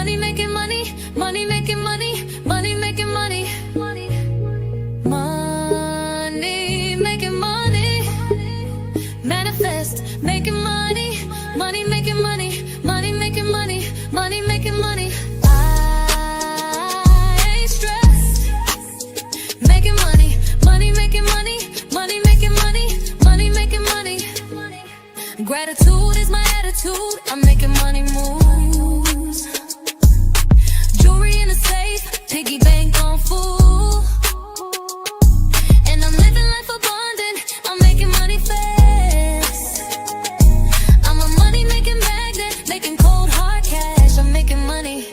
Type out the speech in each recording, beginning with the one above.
money making money, money making money, money making money, money, money making money, manifest, making money, money making money, money making money, money making money. I ain't stressed, making money, money making money, money making money, money making money. Gratitude is my attitude. I'm making money moves. Jewelry in the safe, piggy bank on full. And I'm living life abundant. I'm making money fast. I'm a money making magnet, making cold hard cash. I'm making money.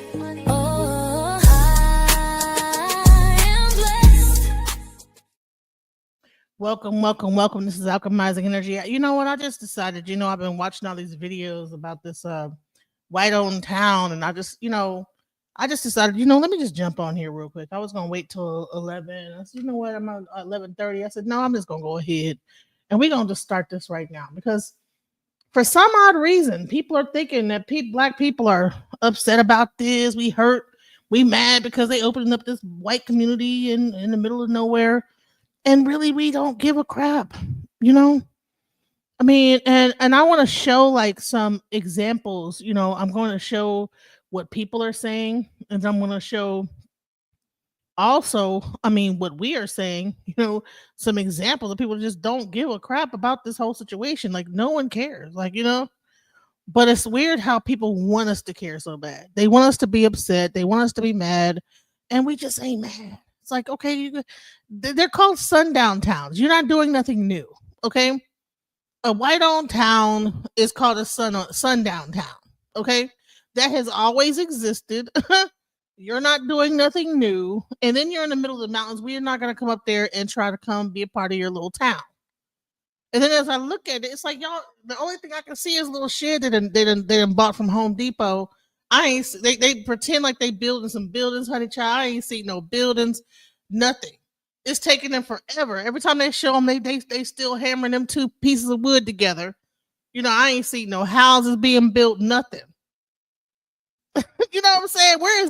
Oh, I am blessed. Welcome. This is Alchemizing Energy. You know what? I just decided, I've been watching all these videos about this white-owned town, and I just decided, let me just jump on here real quick. I was gonna wait till 11. I said, you know what? I'm at 11:30. I said, no, I'm just gonna go ahead, and we're gonna just start this right now because for some odd reason, people are thinking that black people are upset about this. We hurt, we mad because they opened up this white community in the middle of nowhere. And really, we don't give a crap, I mean, and I want to show like some examples. I'm going to show what people are saying, and I'm going to show also, what we are saying. Some examples of people that just don't give a crap about this whole situation. Like no one cares. But it's weird how people want us to care so bad. They want us to be upset. They want us to be mad, and we just ain't mad. It's like, okay, they're called sundown towns. You're not doing nothing new, okay? A white-owned town is called a sundown town, okay? That has always existed. You're not doing nothing new, and then you're in the middle of the mountains. We're not going to come up there and try to come be a part of your little town. And then as I look at it, it's like, y'all, the only thing I can see is a little shed they done bought from Home Depot. They pretend like they building some buildings, honey child. I ain't seen no buildings, nothing. It's taking them forever. Every time they show them, they still hammering them two pieces of wood together. I ain't seen no houses being built, nothing. You know what I'm saying? Where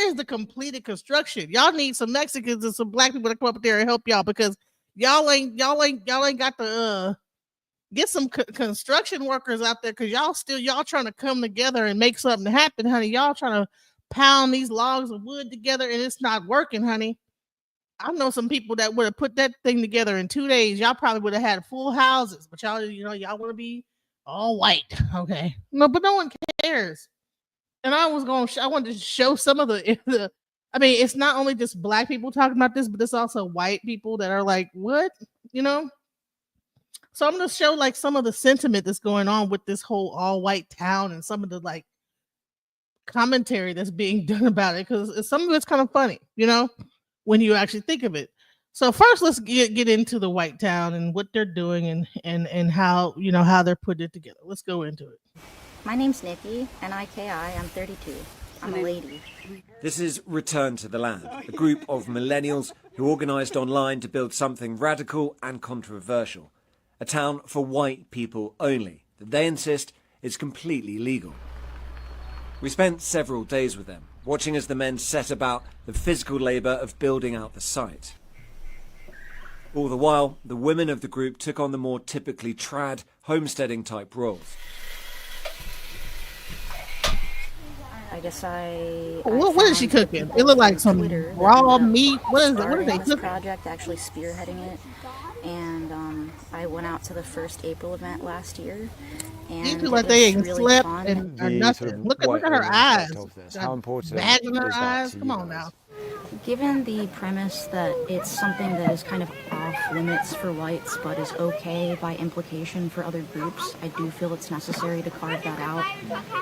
is the completed construction? Y'all need some Mexicans and some black people to come up there and help y'all because y'all ain't got the get some construction workers out there because y'all trying to come together and make something happen, honey. Y'all trying to pound these logs of wood together and it's not working, honey. I know some people that would have put that thing together in 2 days. Y'all probably would have had full houses, but y'all want to be all white, okay? No, but no one cares. And I wanted to show some of the. It's not only just black people talking about this, but it's also white people that are like, what, So I'm going to show like some of the sentiment that's going on with this whole all white town and some of the like commentary that's being done about it because some of it's kind of funny, when you actually think of it. So first, let's get into the white town and what they're doing and how how they're putting it together. Let's go into it. My name's Nikki, N-I-K-I. I'm 32. I'm a lady. This is Return to the Land, a group of millennials who organised online to build something radical and controversial. A town for white people only, that they insist is completely legal. We spent several days with them, watching as the men set about the physical labour of building out the site. All the while, the women of the group took on the more typically trad, homesteading type roles. I guess I what is she cooking? It looked like some raw meat. What is it? What are they this cooking? project, actually spearheading it, and I went out to the first April event last year. And You feel like they ain't really slept fun. and or The nothing. sort of Look at white her eyes. aspect of this. Got How important bags in her is that eyes. to Come you on guys? now. Given the premise that it's something that is kind of off limits for whites but is okay by implication for other groups, I do feel it's necessary to carve that out,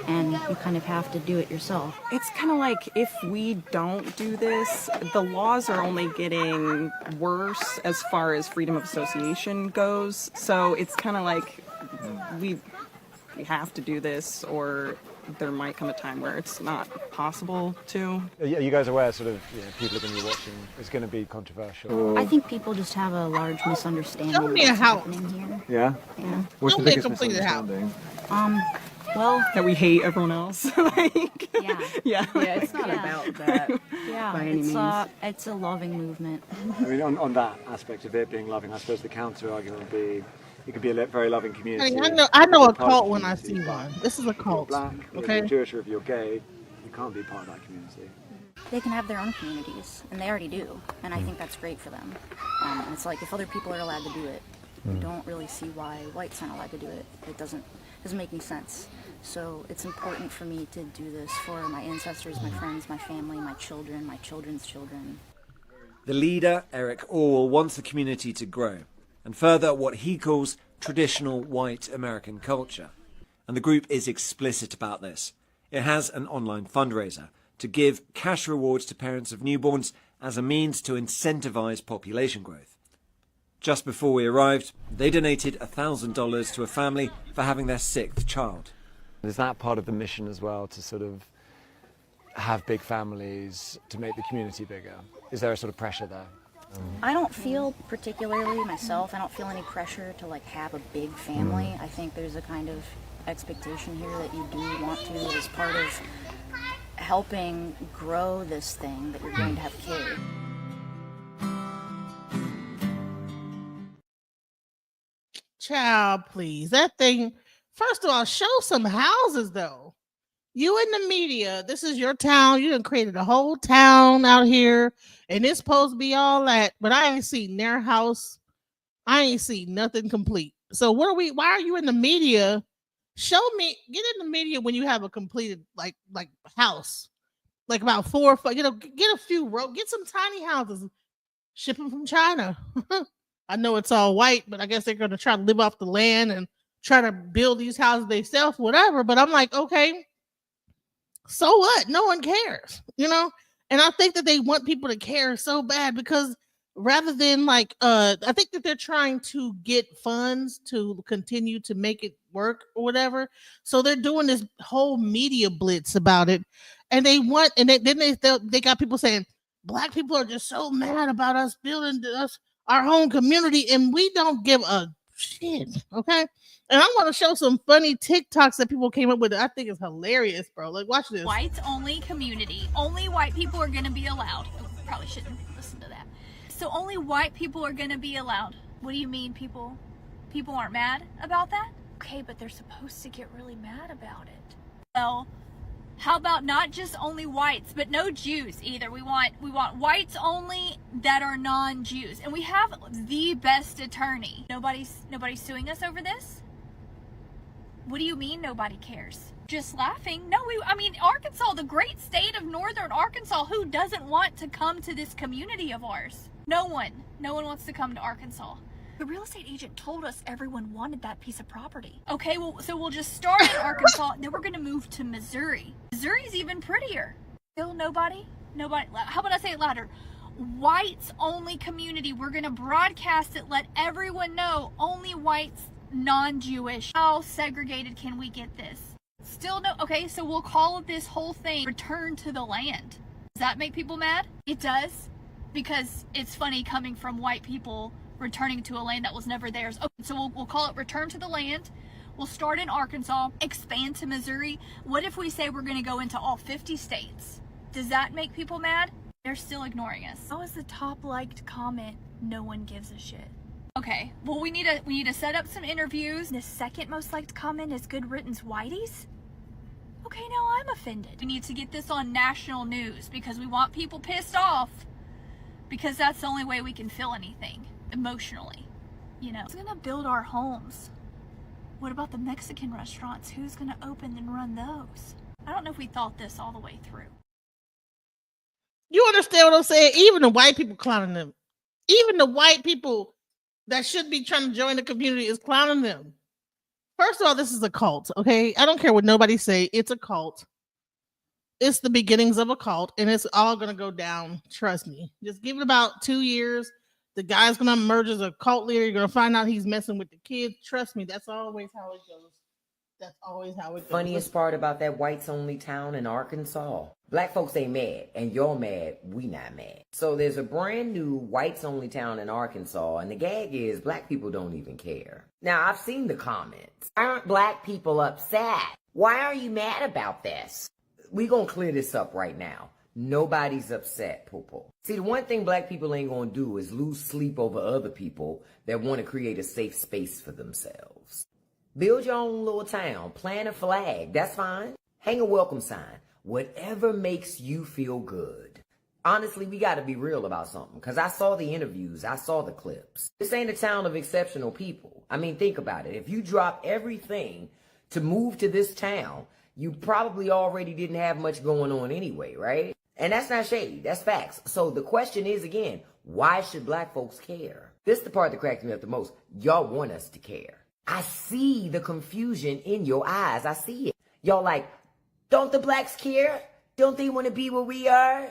and you kind of have to do it yourself. It's kind of like if we don't do this, the laws are only getting worse as far as freedom of association goes. So it's kind of like we have to do this, or there might come a time where it's not possible to. Are you guys aware people are going to be watching? It's going to be controversial. I think people just have a large misunderstanding Show of me a what's house. happening here. Yeah? Yeah. What's Show the me a biggest completed house. misunderstanding? Well, that we hate everyone else. Like, yeah. yeah. Yeah, it's not about that. Yeah, By any means. it's a loving movement. I mean, on that aspect of it being loving, I suppose the counter argument would be it could be a very loving community. I know a Part of cult the when I community, see but one. This is a if you're cult. black, or if Okay. you're Jewish, or if you're gay, you can't be part of that community. They can have their own communities, and they already do, and I think that's great for them. And it's like, if other people are allowed to do it, I don't really see why whites aren't allowed to do it. It doesn't make any sense. So it's important for me to do this for my ancestors, my friends, my family, my children, my children's children. The leader, Eric Orwell, wants the community to grow and further what he calls traditional white American culture. And the group is explicit about this. It has an online fundraiser to give cash rewards to parents of newborns as a means to incentivize population growth. Just before we arrived, they donated $1,000 to a family for having their 6th child. Is that part of the mission as well, to sort of have big families, to make the community bigger? Is there a sort of pressure there? I don't feel particularly myself, I don't feel any pressure to like have a big family. I think there's a kind of expectation here that you do want to, as part of helping grow this thing, that you're going to have kids. Child, please. That thing, first of all, show some houses though. You in the media, this is your town. You done created a whole town out here, and it's supposed to be all that, but I ain't seen their house. I ain't seen nothing complete. So why are you in the media? Show me, get in the media when you have a completed like house. Like about 4 or 5, get a few get some tiny houses, ship them from China. I know it's all white, but I guess they're gonna try to live off the land and try to build these houses themselves, whatever. But I'm like, okay, so what? No one cares, And I think that they want people to care so bad, because rather than I think that they're trying to get funds to continue to make it work or whatever. So they're doing this whole media blitz about it, and they got people saying black people are just so mad about us building our home community, and we don't give a shit. Okay. And I want to show some funny TikToks that people came up with. I think it's hilarious, bro. Like, watch this. Whites only community. Only white people are going to be allowed. Oh, probably shouldn't listen to that. So only white people are going to be allowed. What do you mean people aren't mad about that? Okay, but they're supposed to get really mad about it. Well, how about not just only whites, but no Jews either? We want whites only that are non-Jews. And we have the best attorney. Nobody's suing us over this? What do you mean nobody cares? Just laughing? No, Arkansas, the great state of northern Arkansas, who doesn't want to come to this community of ours? No one wants to come to Arkansas. The real estate agent told us everyone wanted that piece of property. Okay, well, so we'll just start in Arkansas, and then we're gonna move to Missouri. Missouri's even prettier. Still nobody? How about I say it louder? Whites only community. We're gonna broadcast it, let everyone know, only whites, non-Jewish. How segregated can we get this? Still no. Okay, so we'll call this whole thing Return to the Land. Does that make people mad? It does, because it's funny coming from white people returning to a land that was never theirs. Okay, so we'll call it Return to the Land. We'll start in Arkansas, expand to Missouri. What if we say we're going to go into all 50 states? Does that make people mad? They're still ignoring us. How is the top liked comment, no one gives a shit? Okay, well, we need to set up some interviews. The second most liked comment is Good Riddance Whiteys. Okay, now I'm offended. We need to get this on national news because we want people pissed off, because that's the only way we can feel anything emotionally. Who's gonna build our homes? What about the Mexican restaurants? Who's gonna open and run those? I don't know if we thought this all the way through. You understand what I'm saying? Even the white people clowning them. Even the white people that should be trying to join the community is clowning them. First of all, this is a cult, okay? I don't care what nobody say. It's a cult. It's the beginnings of a cult, and it's all going to go down. Trust me. Just give it about 2 years. The guy's going to emerge as a cult leader. You're going to find out he's messing with the kids. Trust me. That's always how it goes. That's always how it goes. Funniest part about that whites only town in Arkansas, black folks ain't mad, and you're mad, we not mad. So there's a brand new whites only town in Arkansas, and the gag is black people don't even care. Now, I've seen the comments. Aren't black people upset? Why are you mad about this? We gonna clear this up right now. Nobody's upset, Poo-Poo. See, the one thing black people ain't gonna do is lose sleep over other people that want to create a safe space for themselves. Build your own little town, plant a flag, that's fine. Hang a welcome sign, whatever makes you feel good. Honestly, we gotta be real about something, because I saw the interviews, I saw the clips. This ain't a town of exceptional people. I mean, think about it. If you drop everything to move to this town, you probably already didn't have much going on anyway, right? And that's not shady, that's facts. So the question is again, why should black folks care? This is the part that cracks me up the most. Y'all want us to care. I see the confusion in your eyes, I see it. Y'all like, don't the blacks care? Don't they want to be where we are?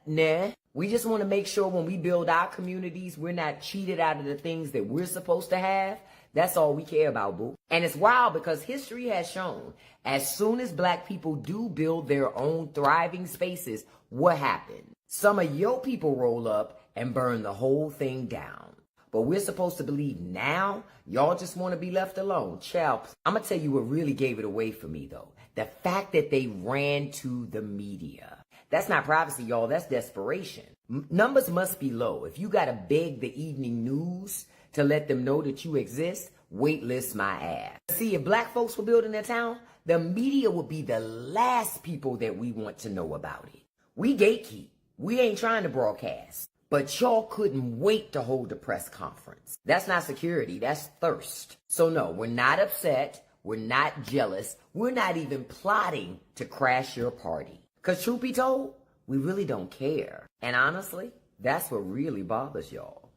Nah. We just want to make sure when we build our communities, we're not cheated out of the things that we're supposed to have. That's all we care about, boo. And it's wild because history has shown as soon as black people do build their own thriving spaces, what happened? Some of your people roll up and burn the whole thing down. But we're supposed to believe now y'all just want to be left alone. Child, I'm going to tell you what really gave it away for me, though. The fact that they ran to the media. That's not privacy, y'all. That's desperation. Numbers must be low. If you got to beg the evening news to let them know that you exist, waitlist my ass. See, if black folks were building their town, the media would be the last people that we want to know about it. We gatekeep. We ain't trying to broadcast. But y'all couldn't wait to hold a press conference. That's not security, that's thirst. So no, we're not upset, we're not jealous, we're not even plotting to crash your party. Because truth be told, we really don't care. And honestly, that's what really bothers y'all.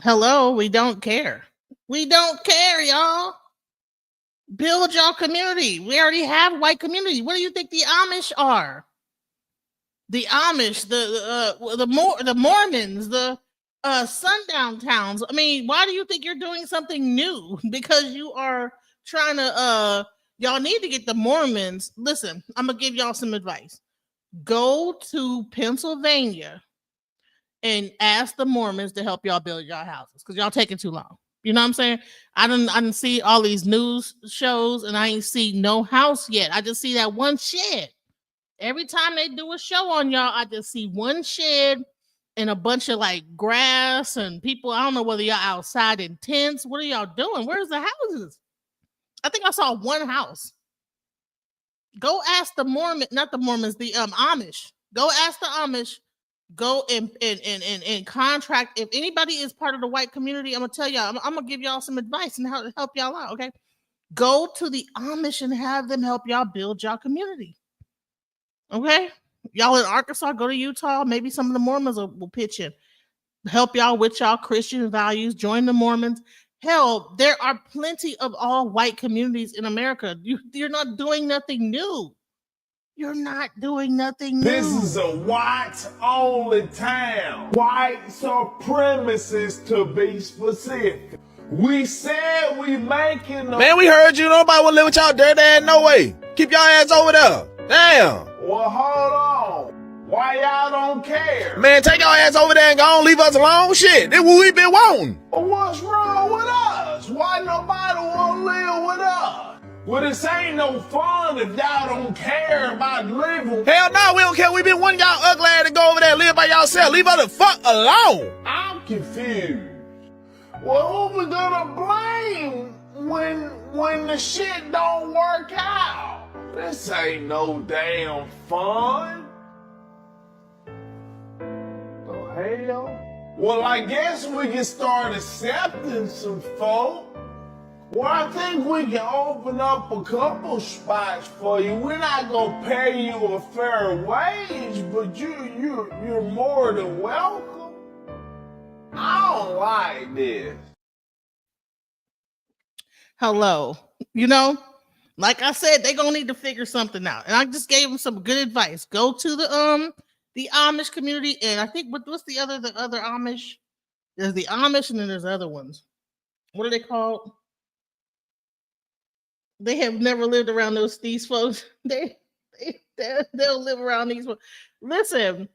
Hello, we don't care. We don't care, y'all. Build your community. We already have white community. What do you think the Amish are? The Amish, the Mormons, the sundown towns. I mean, why do you think you're doing something new? Because you are trying to y'all need to get the Mormons. Listen, I'm gonna give y'all some advice. Go to Pennsylvania and ask the Mormons to help y'all build y'all houses because y'all taking too long. You know what I'm saying? I didn't see all these news shows and I ain't see no house yet. I just see that one shed. Every time they do a show on y'all, I just see one shed and a bunch of like grass and people. I don't know whether y'all outside in tents. What are y'all doing? Where's the houses? I think I saw one house. Go ask the Mormon, not the Mormons, the Amish. Go ask the Amish. Go and contract. If anybody is part of the white community, I'm gonna tell y'all. I'm gonna give y'all some advice and how to help y'all out. Okay, go to the Amish and have them help y'all build y'all community. Okay, y'all in Arkansas, go to Utah. Maybe some of the Mormons will pitch in, help y'all with y'all Christian values. Join the Mormons. Hell, there are plenty of all white communities in America. You're not doing nothing new. You're not doing nothing new. This is a whites only town. White supremacists to be specific. We said we making a... Man, we heard you. Nobody will live with y'all dirty ass no way. Keep y'all ass over there. Damn. Well, hold on. Why y'all don't care? Man, take your ass over there and go on, leave us alone. Shit, this what we been wanting. Well, what's wrong with us? Why nobody want to live with us? Well, this ain't no fun if y'all don't care about living. Hell no, we don't care. We been wanting y'all ugly ass to go over there and live by yourself. Leave us the fuck alone. I'm confused. Well, who we gonna blame when the shit don't work out? This ain't no damn fun. The hell? Well, I guess we can start accepting some folk. Well, I think we can open up a couple spots for you. We're not gonna pay you a fair wage, but you're more than welcome. I don't like this. Hello. You know, like I said, they're gonna need to figure something out. And I just gave them some good advice. Go to the Amish community, and I think what's the other Amish? There's the Amish, and then there's other ones. What are they called? They have never lived around these folks. They'll live around these folks. Listen.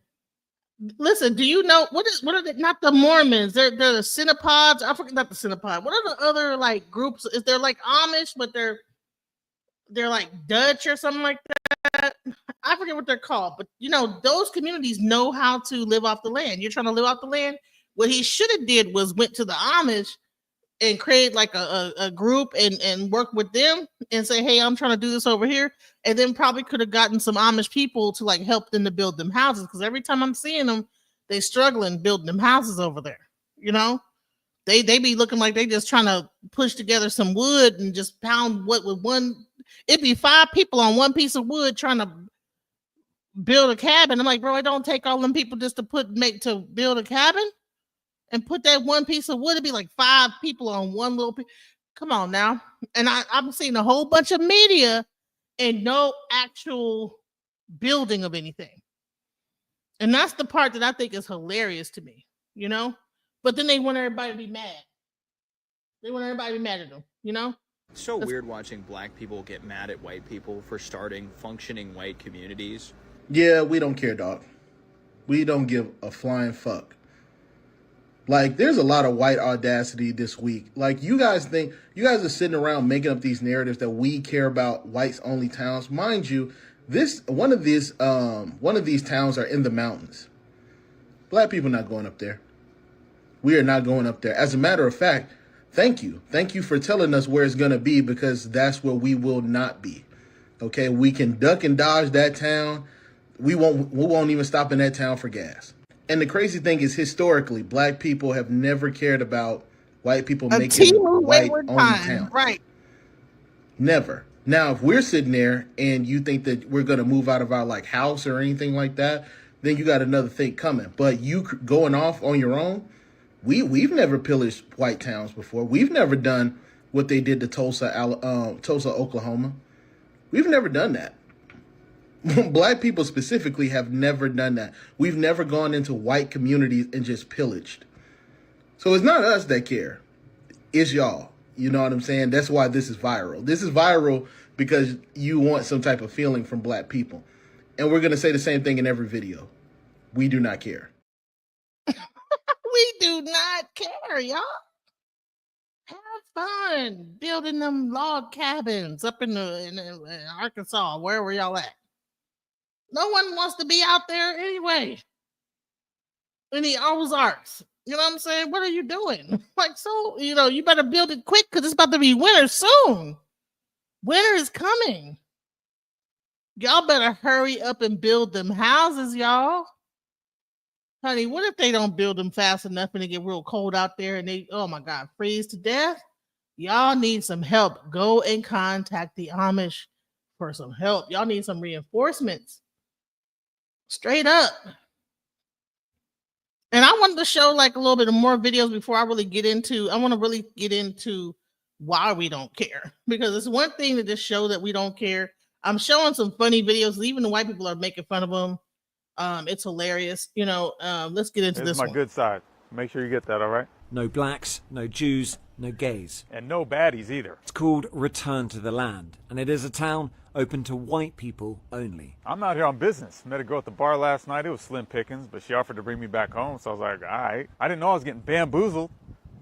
Do you know what are they? Not the Mormons. They're the Cenopods. I forget, not the Cenopod. What are the other like groups? Is there like Amish, but they're they're like Dutch or something like that. I forget what they're called, but you know, those communities know how to live off the land. You're trying to live off the land. What he should have did was went to the Amish and create like a group and work with them and say, hey, I'm trying to do this over here. And then probably could have gotten some Amish people to like help them to build them houses. Because every time I'm seeing them, they struggling building them houses over there. You know, they be looking like they just trying to push together some wood and just pound what with one. It'd be 5 people on one piece of wood trying to build a cabin. I'm like, bro, it don't take all them people just to build a cabin and put that one piece of wood. It'd be like 5 people on one little piece. Come on now. And I've seen a whole bunch of media and no actual building of anything. And that's the part that I think is hilarious to me, you know? But then they want everybody to be mad. They want everybody to be mad at them, you know? It's so weird watching black people get mad at white people for starting functioning white communities. Yeah, we don't care, dog. We don't give a flying fuck. Like, there's a lot of white audacity this week. Like, you guys are sitting around making up these narratives that we care about whites only towns. Mind you, one of these towns are in the mountains. Black people not going up there. We are not going up there. As a matter of fact, thank you. Thank you for telling us where it's going to be, because that's where we will not be. Okay, we can duck and dodge that town. We won't even stop in that town for gas. And the crazy thing is, historically, black people have never cared about white people making white-only town. Right. Never. Now, if we're sitting there and you think that we're going to move out of our like house or anything like that, then you got another thing coming. But you going off on your own, we've never pillaged white towns before. We've never done what they did to Tulsa, Oklahoma. We've never done that. Black people specifically have never done that. We've never gone into white communities and just pillaged. So it's not us that care. It's y'all. You know what I'm saying? That's why this is viral. This is viral because you want some type of feeling from black people. And we're going to say the same thing in every video. We do not care. We do not care, y'all. Have fun building them log cabins up in Arkansas, wherever y'all at. No one wants to be out there anyway. In the Ozarks. You know what I'm saying? What are you doing? Like, so, you know, you better build it quick because it's about to be winter soon. Winter is coming. Y'all better hurry up and build them houses, y'all. Honey, what if they don't build them fast enough and it get real cold out there and they, oh my God, freeze to death? Y'all need some help. Go and contact the Amish for some help. Y'all need some reinforcements. Straight up. And I wanted to show like a little bit of more videos before I really get into, I want to really get into why we don't care. Because it's one thing to just show that we don't care. I'm showing some funny videos. Even the white people are making fun of them. It's hilarious. You know, let's get into this my one. good side. Make sure you get that, all right? No blacks, no Jews, no gays. And no baddies either. It's called Return to the Land, and it is a town open to white people only. I'm out here on business. Met a girl at the bar last night. It was slim pickings, but she offered to bring me back home, so I was like, all right. I didn't know I was getting bamboozled.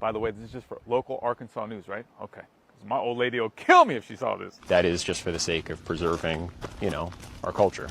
By the way, this is just for local Arkansas news, right? Okay. 'Cause my old lady will kill me if she saw this. That is just for the sake of preserving, you know, our culture.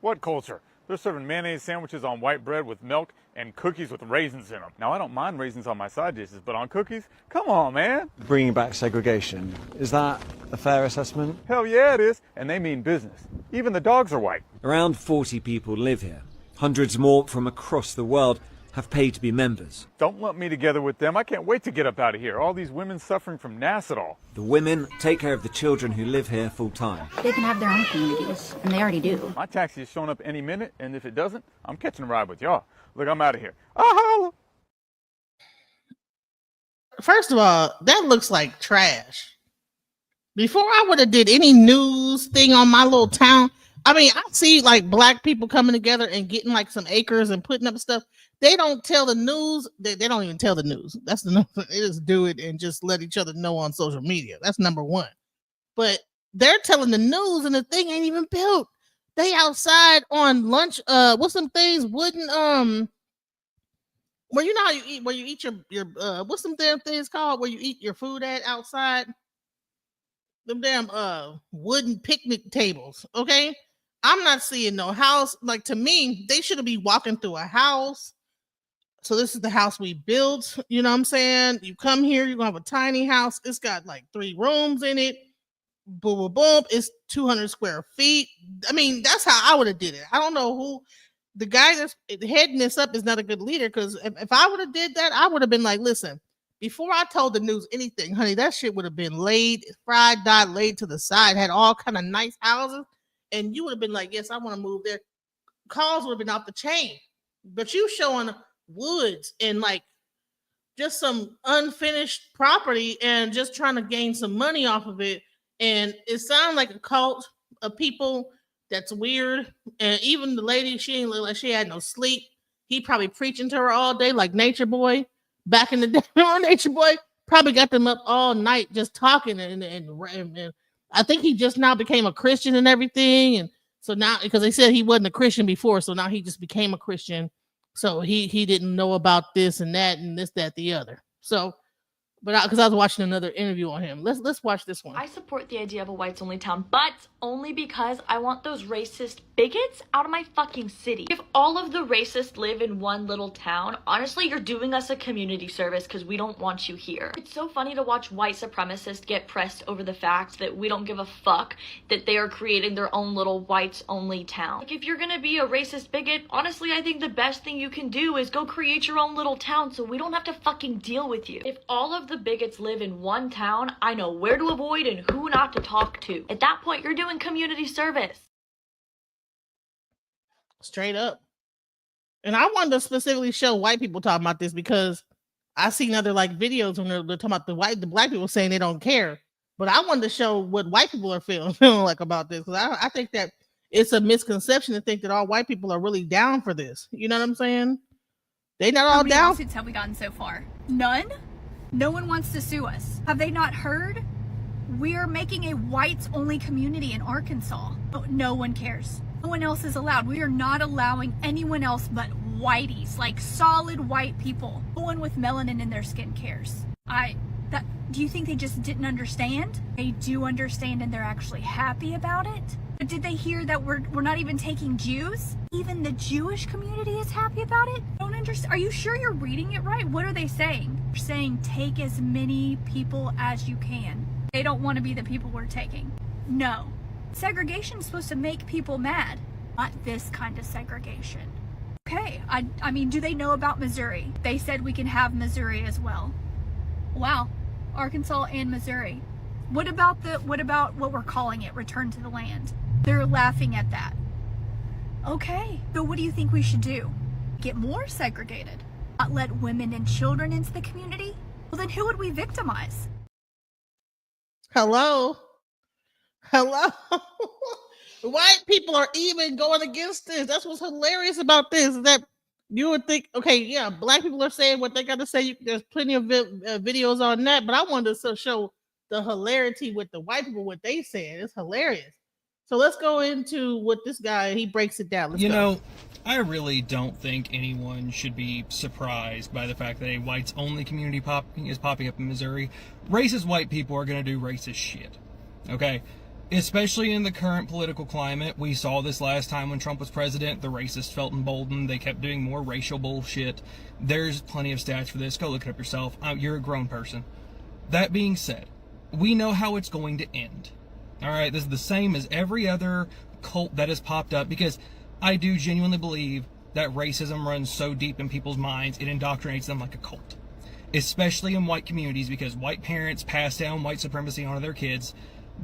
What culture? They're serving mayonnaise sandwiches on white bread with milk and cookies with raisins in them. Now, I don't mind raisins on my side dishes, but on cookies? Come on, man. Bringing back segregation, is that a fair assessment? Hell yeah, it is. And they mean business. Even the dogs are white. Around 40 people live here. Hundreds more from across the world have paid to be members. Don't lump me together with them. I can't wait to get up out of here. All these women suffering from Nassau. The women take care of the children who live here full time. They can have their own communities, and they already do. My taxi is showing up any minute, and if it doesn't, I'm catching a ride with y'all. Look, I'm out of here. Ah, First of all, that looks like trash. Before I would have did any news thing on my little town, I mean, I see like black people coming together and getting like some acres and putting up stuff. They don't tell the news. They don't even tell the news. That's the number. They just do it and just let each other know on social media. That's number one. But they're telling the news and the thing ain't even built. They outside on lunch. What's some things? Wooden where you know how you eat, where you eat your what's some damn things called where you eat your food at outside? them damn wooden picnic tables. Okay, I'm not seeing no house. Like, to me, they should be walking through a house. So this is the house we built. You know what I'm saying? You come here, you're gonna have a tiny house. It's got like 3 rooms in it. Boom, boom, boom. It's 200 square feet. I mean, that's how I would have did it. I don't know who the guy that's heading this up is not a good leader, because if I would have did that, I would have been like, listen, before I told the news anything, honey, that shit would have been laid, fried, dyed, laid to the side, had all kind of nice houses, and you would have been like, yes, I want to move there. Calls would have been off the chain. But you showing woods and like just some unfinished property and just trying to gain some money off of it. And it sounds like a cult of people that's weird. And even the lady, she ain't look like she had no sleep. He probably preaching to her all day like Nature Boy. Back in the day, Nature Boy probably got them up all night just talking. And I think he just now became a Christian and everything. And so now, because they said he wasn't a Christian before, so now he just became a Christian. So he didn't know about this and that and this, that, the other. So, but because I was watching another interview on him. Let's watch this one. I support the idea of a whites only town, but only because I want those racist bigots out of my fucking city. If all of the racists live in one little town, honestly, you're doing us a community service because we don't want you here. It's so funny to watch white supremacists get pressed over the fact that we don't give a fuck that they are creating their own little whites only town. Like, if you're gonna be a racist bigot, honestly, I think the best thing you can do is go create your own little town so we don't have to fucking deal with you. If all of the bigots live in one town, I know where to avoid and who not to talk to. At that point, you're doing community service. Straight up. And I wanted to specifically show white people talking about this because I seen other like videos when they're talking about the black people saying they don't care. But I wanted to show what white people are feeling like about this, because I think that it's a misconception to think that all white people are really down for this. You know what I'm saying? They not all How many down. lawsuits have we gotten so far? None? No one wants to sue us. Have they not heard? We are making a whites-only community in Arkansas. No one cares. No one else is allowed. We are not allowing anyone else but whiteys, like solid white people. No one with melanin in their skin cares. Do you think they just didn't understand? They do understand and they're actually happy about it. But did they hear that we're not even taking Jews? Even the Jewish community is happy about it? Don't understand. Are you sure you're reading it right? What are they saying? They're saying take as many people as you can. They don't want to be the people we're taking. No. Segregation is supposed to make people mad, not this kind of segregation. Okay, I mean, do they know about Missouri? They said we can have Missouri as well. Wow, Arkansas and Missouri. What about what we're calling it, return to the land? They're laughing at that. Okay, so what do you think we should do? Get more segregated? Not let women and children into the community? Well, then who would we victimize? Hello. White people are even going against this. That's what's hilarious about this, is that you would think, okay, yeah, black people are saying what they got to say. There's plenty of videos on that, but I wanted to show the hilarity with the white people, what they said. It's hilarious. So let's go into what this guy, he breaks it down. Let's go. Know, I really don't think anyone should be surprised by the fact that a whites-only community is popping up in Missouri. Racist white people are going to do racist shit, okay? Especially in the current political climate. We saw this last time when Trump was president. The racists felt emboldened. They kept doing more racial bullshit. There's plenty of stats for this. Go look it up yourself. You're a grown person. That being said, we know how it's going to end. All right, this is the same as every other cult that has popped up, because I do genuinely believe that racism runs so deep in people's minds, it indoctrinates them like a cult. Especially in white communities, because white parents pass down white supremacy onto their kids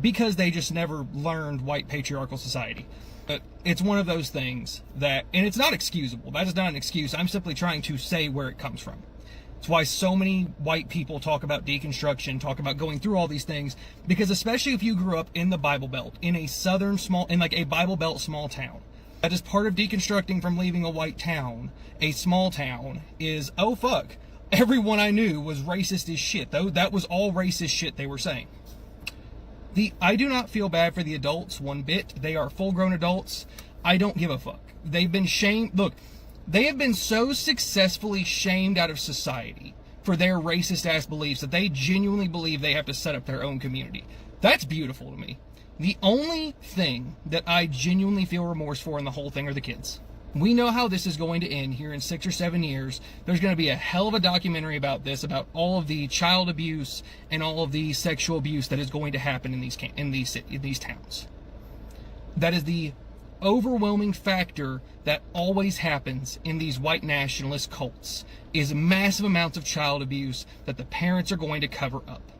because they just never learned white patriarchal society. But it's one of those things that, and it's not excusable. That is not an excuse. I'm simply trying to say where it comes from. It's why so many white people talk about deconstruction, talk about going through all these things, because especially if you grew up in the Bible Belt, in a southern a Bible Belt small town, that is part of deconstructing from leaving a white town. A small town is, oh fuck, everyone I knew was racist as shit. Though that was all racist shit they were saying. I do not feel bad for the adults one bit. They are full-grown adults. I don't give a fuck. They've been shamed. Look, they have been so successfully shamed out of society for their racist ass beliefs that they genuinely believe they have to set up their own community. That's beautiful to me. The only thing that I genuinely feel remorse for in the whole thing are the kids. We know how this is going to end here in 6 or 7 years. There's going to be a hell of a documentary about this, about all of the child abuse and all of the sexual abuse that is going to happen in these towns. That is the overwhelming factor that always happens in these white nationalist cults, is massive amounts of child abuse that the parents are going to cover up.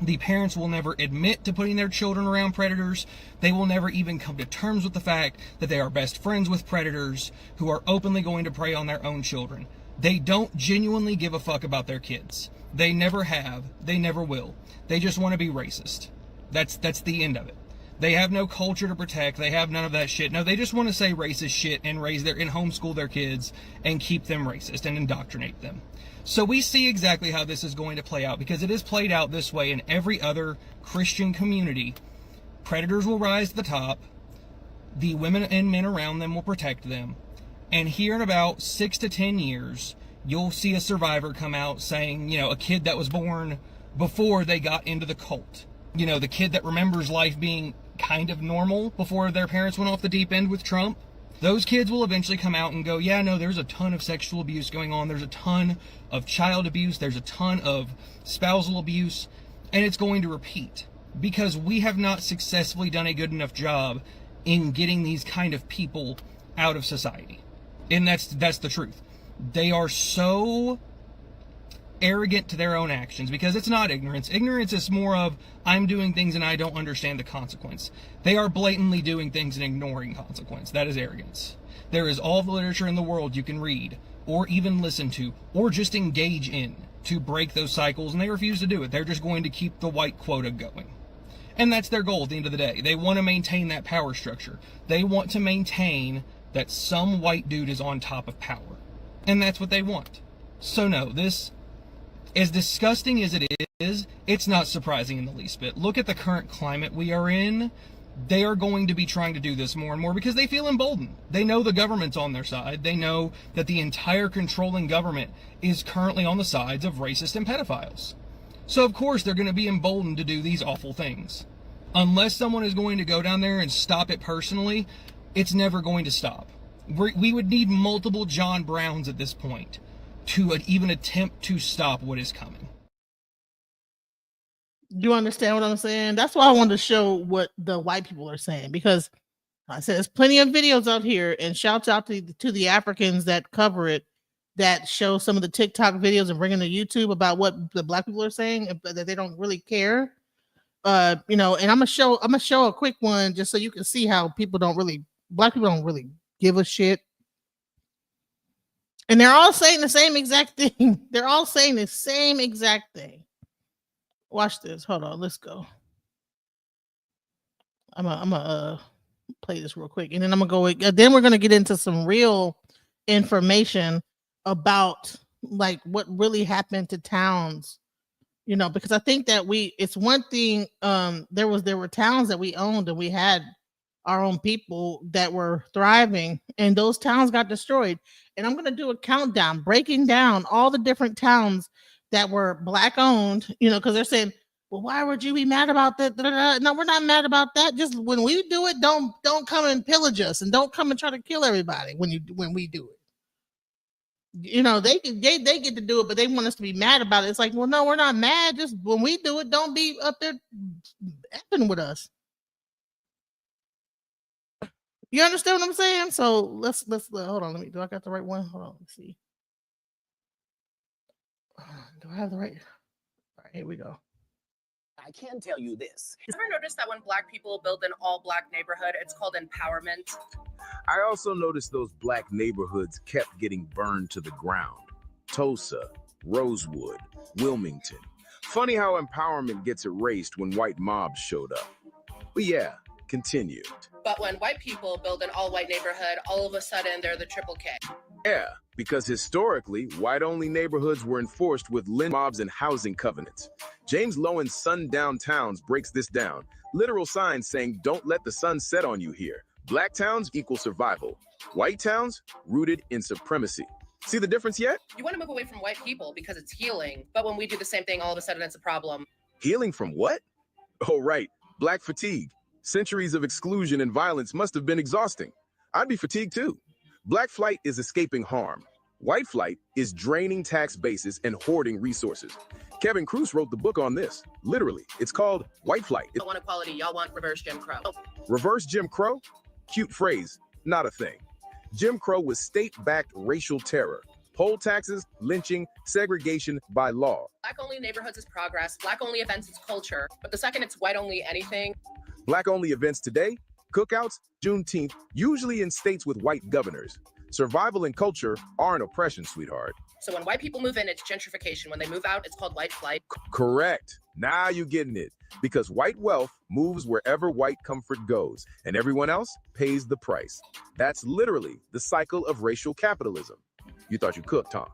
The parents will never admit to putting their children around predators. They will never even come to terms with the fact that they are best friends with predators who are openly going to prey on their own children. They don't genuinely give a fuck about their kids. They never have. They never will. They just want to be racist. That's the end of it. They have no culture to protect. They have none of that shit. No, they just want to say racist shit and homeschool their kids and keep them racist and indoctrinate them. So we see exactly how this is going to play out, because it is played out this way in every other Christian community. Predators will rise to the top. The women and men around them will protect them. And here in about 6 to 10 years, you'll see a survivor come out saying, a kid that was born before they got into the cult. The kid that remembers life being kind of normal before their parents went off the deep end with Trump. Those kids will eventually come out and go, yeah, no, there's a ton of sexual abuse going on. There's a ton of child abuse. There's a ton of spousal abuse. And it's going to repeat because we have not successfully done a good enough job in getting these kind of people out of society. And that's the truth. They are so arrogant to their own actions, because it's not ignorance. Ignorance is more of, I'm doing things and I don't understand the consequence. They are blatantly doing things and ignoring consequence. That is arrogance. There is all the literature in the world you can read, or even listen to, or just engage in to break those cycles, and they refuse to do it. They're just going to keep the white quota going. And that's their goal at the end of the day. They want to maintain that power structure. They want to maintain that some white dude is on top of power. And that's what they want. So no, this, as disgusting as it is, it's not surprising in the least bit. Look at the current climate we are in. They are going to be trying to do this more and more because they feel emboldened. They know the government's on their side. They know that the entire controlling government is currently on the sides of racists and pedophiles. So of course they're going to be emboldened to do these awful things. Unless someone is going to go down there and stop it personally, it's never going to stop. We would need multiple John Browns at this point to even attempt to stop what is coming. You understand what I'm saying? That's why I wanted to show what the white people are saying, because I said there's plenty of videos out here, and shouts out to the Africans that cover it, that show some of the TikTok videos and bring them to YouTube about what the black people are saying, that they don't really care. And I'm gonna show a quick one just so you can see how black people don't really give a shit. And they're all saying the same exact thing. They're all saying the same exact thing. Watch this. Hold on. Let's go. I'm gonna play this real quick, and then I'm gonna go. Then we're gonna get into some real information about like what really happened to towns. Because I think that it's one thing. There were towns that we owned, and we had our own people that were thriving, and those towns got destroyed. And I'm gonna do a countdown, breaking down all the different towns that were black owned, because they're saying, well, why would you be mad about that? No, we're not mad about that. Just when we do it, don't come and pillage us, and don't come and try to kill everybody when we do it. They get to do it, but they want us to be mad about it. It's like, well, no, we're not mad. Just when we do it, don't be up there effing with us. You understand what I'm saying? So let's hold on. Do I got the right one? Hold on. Let's see. Do I have the right? All right, here we go. I can tell you this. Ever noticed that when black people build an all-black neighborhood, it's called empowerment? I also noticed those black neighborhoods kept getting burned to the ground. Tulsa, Rosewood, Wilmington. Funny how empowerment gets erased when white mobs showed up. But yeah, continue. But when white people build an all-white neighborhood, all of a sudden they're the triple K. Yeah, because historically, white-only neighborhoods were enforced with land mobs and housing covenants. James Lowen's Sundown Towns breaks this down. Literal signs saying, don't let the sun set on you here. Black towns equal survival. White towns rooted in supremacy. See the difference yet? You want to move away from white people because it's healing, but when we do the same thing, all of a sudden it's a problem. Healing from what? Oh, right. Black fatigue. Centuries of exclusion and violence must have been exhausting. I'd be fatigued too. Black flight is escaping harm. White flight is draining tax bases and hoarding resources. Kevin Kruse wrote the book on this. Literally, it's called White Flight. I want equality. Y'all want reverse Jim Crow. Reverse Jim Crow? Cute phrase, not a thing. Jim Crow was state-backed racial terror. Poll taxes, lynching, segregation by law. Black-only neighborhoods is progress. Black-only events is culture. But the second it's white-only anything. Black-only events today, cookouts, Juneteenth, usually in states with white governors. Survival and culture are an oppression, sweetheart. So when white people move in, it's gentrification. When they move out, it's called white flight. Correct. Now you're getting it. Because white wealth moves wherever white comfort goes, and everyone else pays the price. That's literally the cycle of racial capitalism. You thought you cooked, huh?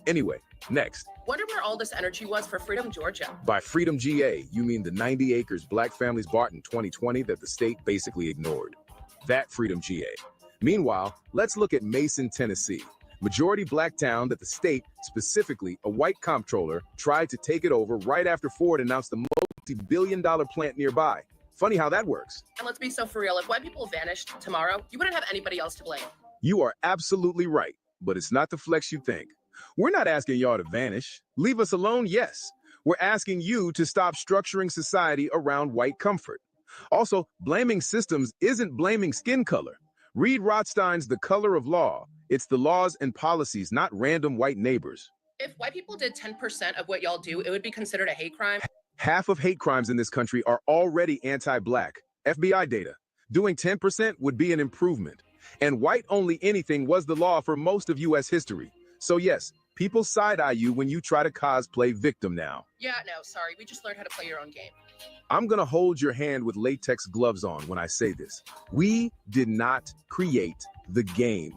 Anyway, next. Wonder where all this energy was for Freedom Georgia. By Freedom GA, you mean the 90 acres black families bought in 2020 that the state basically ignored. That Freedom GA. Meanwhile, let's look at Mason, Tennessee. Majority black town that the state, specifically a white comptroller, tried to take it over right after Ford announced the multi-billion-dollar plant nearby. Funny how that works. And let's be so for real, if white people vanished tomorrow, you wouldn't have anybody else to blame. You are absolutely right, but it's not the flex you think. We're not asking y'all to vanish. Leave us alone, yes. We're asking you to stop structuring society around white comfort. Also, blaming systems isn't blaming skin color. Read Rothstein's The Color of Law. It's the laws and policies, not random white neighbors. If white people did 10% of what y'all do, it would be considered a hate crime. Half of hate crimes in this country are already anti-black. FBI data. Doing 10% would be an improvement. And white-only anything was the law for most of U.S. history. So yes, people side-eye you when you try to cosplay victim now. Yeah, no, sorry. We just learned how to play your own game. I'm gonna hold your hand with latex gloves on when I say this. We did not create the game.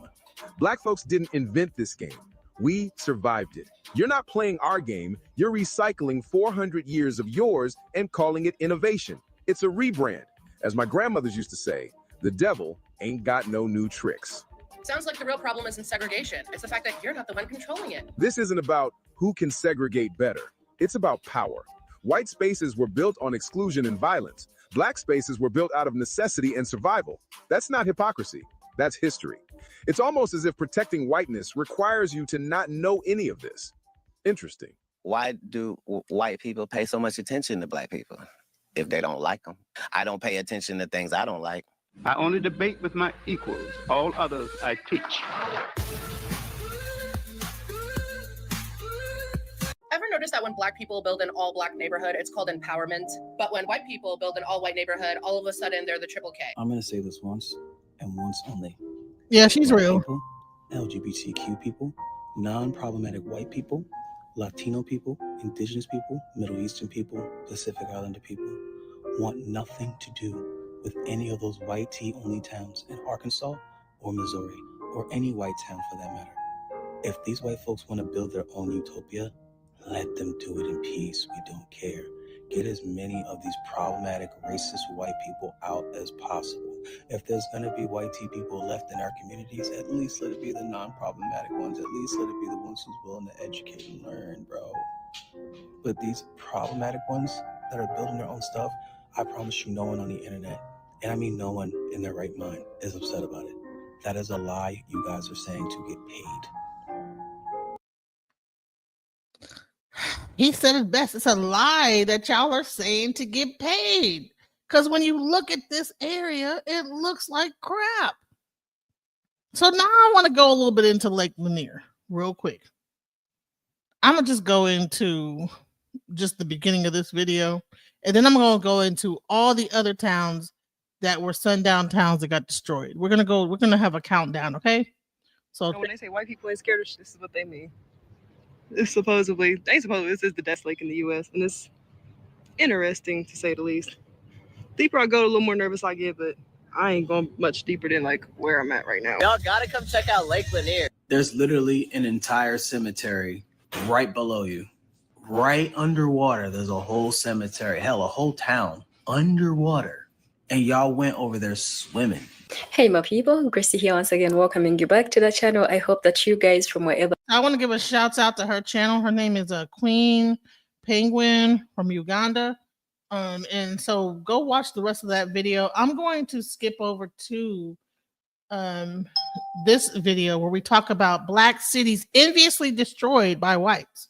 Black folks didn't invent this game. We survived it. You're not playing our game. You're recycling 400 years of yours and calling it innovation. It's a rebrand. As my grandmothers used to say, the devil ain't got no new tricks. Sounds like the real problem isn't segregation. It's the fact that you're not the one controlling it. This isn't about who can segregate better. It's about power. White spaces were built on exclusion and violence. Black spaces were built out of necessity and survival. That's not hypocrisy. That's history. It's almost as if protecting whiteness requires you to not know any of this. Interesting. Why do white people pay so much attention to black people if they don't like them? I don't pay attention to things I don't like. I only debate with my equals. All others I teach. Ever notice that when black people build an all-black neighborhood, it's called empowerment? But when white people build an all-white neighborhood, all of a sudden they're the triple K. I'm going to say this once and once only. Yeah, she's real. People, LGBTQ people, non-problematic white people, Latino people, indigenous people, Middle Eastern people, Pacific Islander people want nothing to do with any of those white tea-only towns in Arkansas or Missouri or any white town for that matter. If these white folks want to build their own utopia, let them do it in peace. We don't care. Get as many of these problematic, racist white people out as possible. If there's going to be white tea people left in our communities, at least let it be the non-problematic ones. At least let it be the ones who's willing to educate and learn, bro. But these problematic ones that are building their own stuff, I promise you no one on the internet, and I mean no one in their right mind, is upset about it. That is a lie you guys are saying to get paid. He said it best. It's a lie that y'all are saying to get paid. Because when you look at this area, it looks like crap. So now I want to go a little bit into Lake Lanier real quick. I'm going to just go into just the beginning of this video. And then I'm going to go into all the other towns that were sundown towns that got destroyed. We're going to have a countdown, okay? So when they say white people ain't scared of shit, this is what they mean. This this is the death lake in the U.S. and it's interesting to say the least. Deeper I go, a little more nervous I get, but I ain't going much deeper than like where I'm at right now. Y'all gotta come check out Lake Lanier. There's literally an entire cemetery right below you. Right underwater, there's a whole cemetery. Hell, a whole town underwater. and y'all went over there swimming. Hey my people, Christy here once again, welcoming you back to the channel. I hope that you guys from wherever. I want to give a shout out to her channel. Her name is Queen Penguin from Uganda. And so go watch the rest of that video. I'm going to skip over to this video where we talk about black cities enviously destroyed by whites.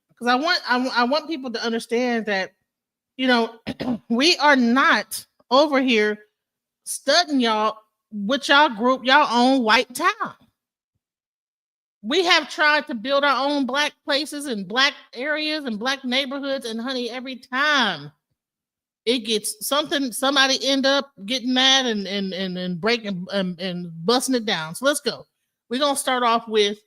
Because I want people to understand that, you know, we are not over here studying y'all with y'all group, y'all own white town. We have tried to build our own black places and black areas and black neighborhoods, and honey, every time it gets something, somebody end up getting mad and breaking and busting it down. So let's go. We're gonna start off with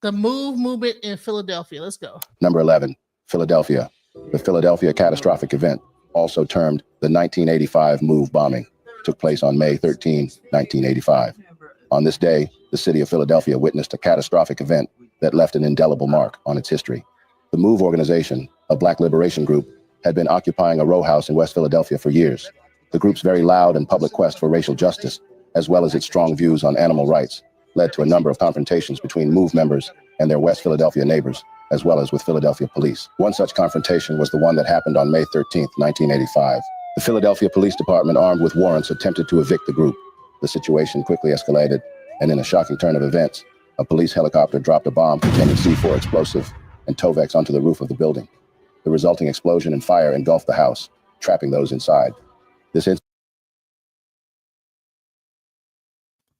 the MOVE movement in Philadelphia. Let's go. Number 11, Philadelphia. The Philadelphia catastrophic event, also termed the 1985 MOVE bombing, took place on May 13, 1985. On this day, the city of Philadelphia witnessed a catastrophic event that left an indelible mark on its history. The MOVE organization, a black liberation group, had been occupying a row house in West Philadelphia for years. The group's very loud and public quest for racial justice, as well as its strong views on animal rights, led to a number of confrontations between MOVE members and their West Philadelphia neighbors, as well as with Philadelphia police. One such confrontation was the one that happened on May 13, 1985. The Philadelphia Police Department, armed with warrants, attempted to evict the group. The situation quickly escalated, and in a shocking turn of events, a police helicopter dropped a bomb containing C4 explosive and Tovex onto the roof of the building. The resulting explosion and fire engulfed the house, trapping those inside.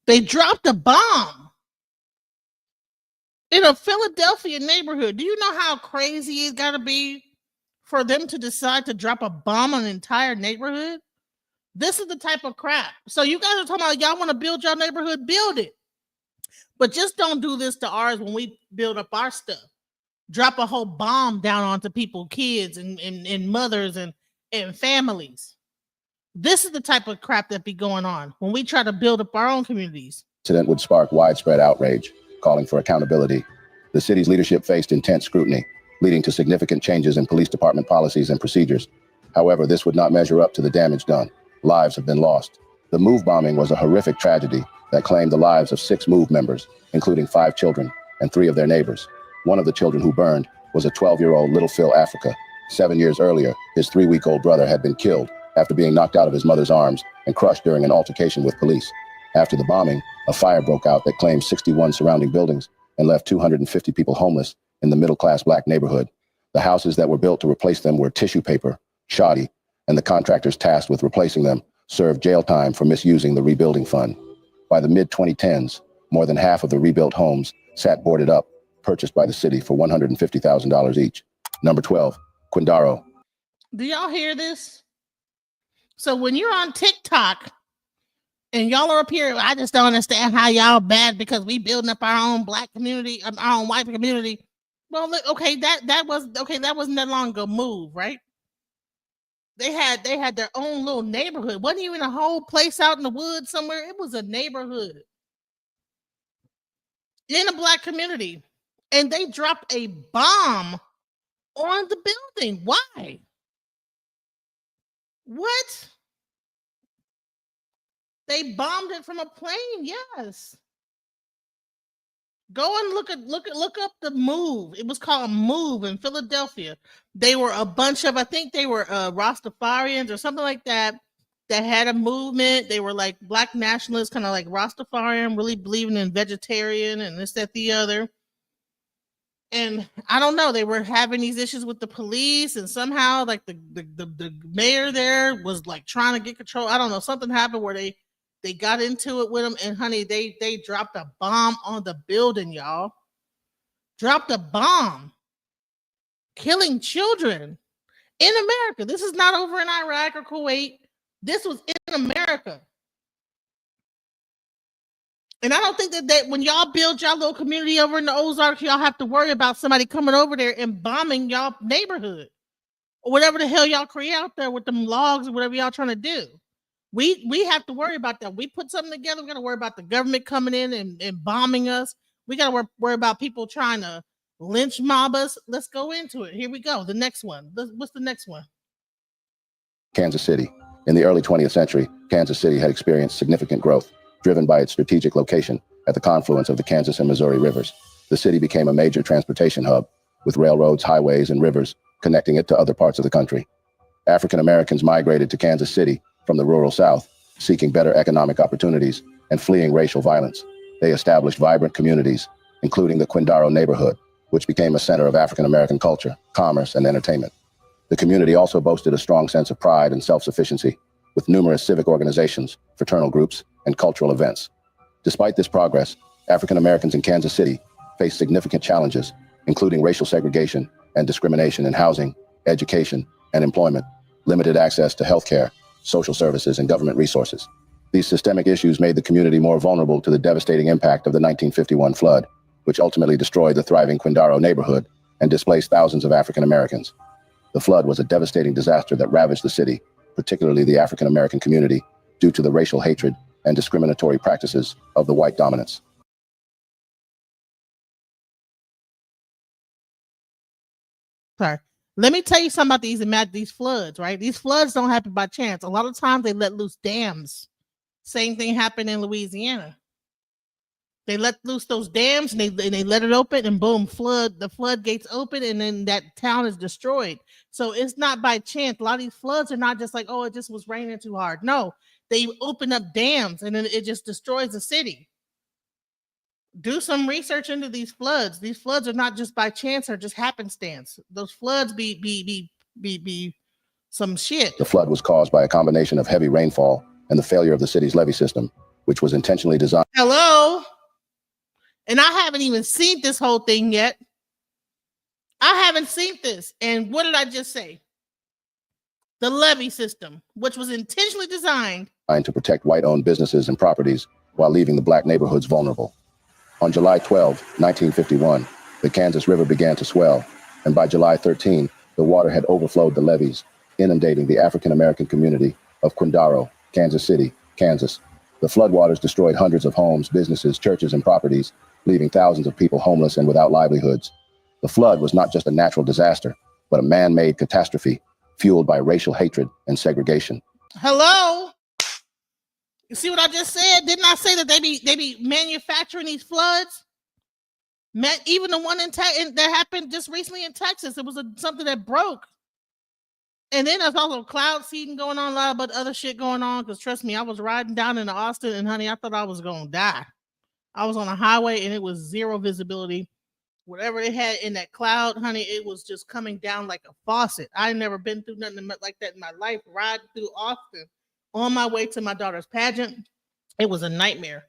They dropped a bomb in a Philadelphia neighborhood. Do you know how crazy it's got to be for them to decide to drop a bomb on an entire neighborhood? This is the type of crap. So you guys are talking about y'all want to build your neighborhood, build it. But just don't do this to ours when we build up our stuff. Drop a whole bomb down onto people, kids and mothers and families. This is the type of crap that be going on when we try to build up our own communities. Incident would spark widespread outrage, calling for accountability. The city's leadership faced intense scrutiny, leading to significant changes in police department policies and procedures. However, this would not measure up to the damage done. Lives have been lost. The MOVE bombing was a horrific tragedy that claimed the lives of 6 MOVE members, including 5 children and 3 of their neighbors. One of the children who burned was a 12-year-old little Phil Africa. 7 years earlier, his 3-week-old brother had been killed after being knocked out of his mother's arms and crushed during an altercation with police. After the bombing, a fire broke out that claimed 61 surrounding buildings and left 250 people homeless in the middle-class black neighborhood. The houses that were built to replace them were tissue paper, shoddy, and the contractors tasked with replacing them served jail time for misusing the rebuilding fund. By the mid-2010s, more than half of the rebuilt homes sat boarded up, purchased by the city for $150,000 each. Number 12, Quindaro. Do y'all hear this? So when you're on TikTok and y'all are up here, I just don't understand how y'all bad because we building up our own black community, our own white community. Well, look, okay, that wasn't that long ago. MOVE, right? They had their own little neighborhood. Wasn't even a whole place out in the woods somewhere. It was a neighborhood in a black community. And they dropped a bomb on the building. Why? What? They bombed it from a plane. Yes. Go and look up the MOVE. It was called MOVE in Philadelphia. They were a bunch of, I think they were Rastafarians or something like that had a movement. They were like black nationalists, kind of like Rastafarian, really believing in vegetarian and this, that, the other. And I don't know, they were having these issues with the police, and somehow like the mayor there was like trying to get control. I don't know, something happened where they got into it with them, and honey, they dropped a bomb on the building, y'all. Dropped a bomb, killing children in America. This is not over in Iraq or Kuwait. This was in America. And I don't think that when y'all build y'all little community over in the Ozarks, y'all have to worry about somebody coming over there and bombing y'all neighborhood or whatever the hell y'all create out there with them logs or whatever y'all trying to do. We have to worry about that. We put something together. We got to worry about the government coming in and bombing us. We got to worry about people trying to lynch mob us. Let's go into it. Here we go. The next one. What's the next one? Kansas City. In the early 20th century, Kansas City had experienced significant growth, driven by its strategic location at the confluence of the Kansas and Missouri rivers. The city became a major transportation hub, with railroads, highways, and rivers connecting it to other parts of the country. African Americans migrated to Kansas City from the rural South, seeking better economic opportunities and fleeing racial violence. They established vibrant communities, including the Quindaro neighborhood, which became a center of African American culture, commerce, and entertainment. The community also boasted a strong sense of pride and self-sufficiency, with numerous civic organizations, fraternal groups, and cultural events. Despite this progress, African Americans in Kansas City faced significant challenges, including racial segregation and discrimination in housing, education, and employment, limited access to healthcare, social services, and government resources. These systemic issues made the community more vulnerable to the devastating impact of the 1951 flood, which ultimately destroyed the thriving Quindaro neighborhood and displaced thousands of African Americans. The flood was a devastating disaster that ravaged the city, particularly the African American community, due to the racial hatred and discriminatory practices of the white dominance. Sorry. Let me tell you something about these floods, right? These floods don't happen by chance. A lot of times they let loose dams. Same thing happened in Louisiana. They let loose those dams and they let it open, and boom, the floodgates open, and then that town is destroyed. So it's not by chance. A lot of these floods are not just like, oh, it just was raining too hard. No, they open up dams and then it just destroys the city. Do some research into these floods. These floods are not just by chance or just happenstance. Those floods be some shit. The flood was caused by a combination of heavy rainfall and the failure of the city's levee system, which was intentionally designed. Hello? And I haven't even seen this whole thing yet. I haven't seen this. And what did I just say? The levee system, which was intentionally designed to protect white-owned businesses and properties while leaving the black neighborhoods vulnerable. On July 12, 1951, the Kansas River began to swell, and by July 13, the water had overflowed the levees, inundating the African American community of Quindaro, Kansas City, Kansas. The floodwaters destroyed hundreds of homes, businesses, churches, and properties, leaving thousands of people homeless and without livelihoods. The flood was not just a natural disaster, but a man-made catastrophe fueled by racial hatred and segregation. Hello? You see what I just said? Didn't I say that they be manufacturing these floods? Even the one that happened just recently in Texas, it was something that broke. And then there's also cloud seeding going on, a lot of other shit going on. Because trust me, I was riding down into Austin, and honey, I thought I was gonna die. I was on a highway, and it was zero visibility. Whatever they had in that cloud, honey, it was just coming down like a faucet. I never been through nothing like that in my life. Riding through Austin on my way to my daughter's pageant, it was a nightmare.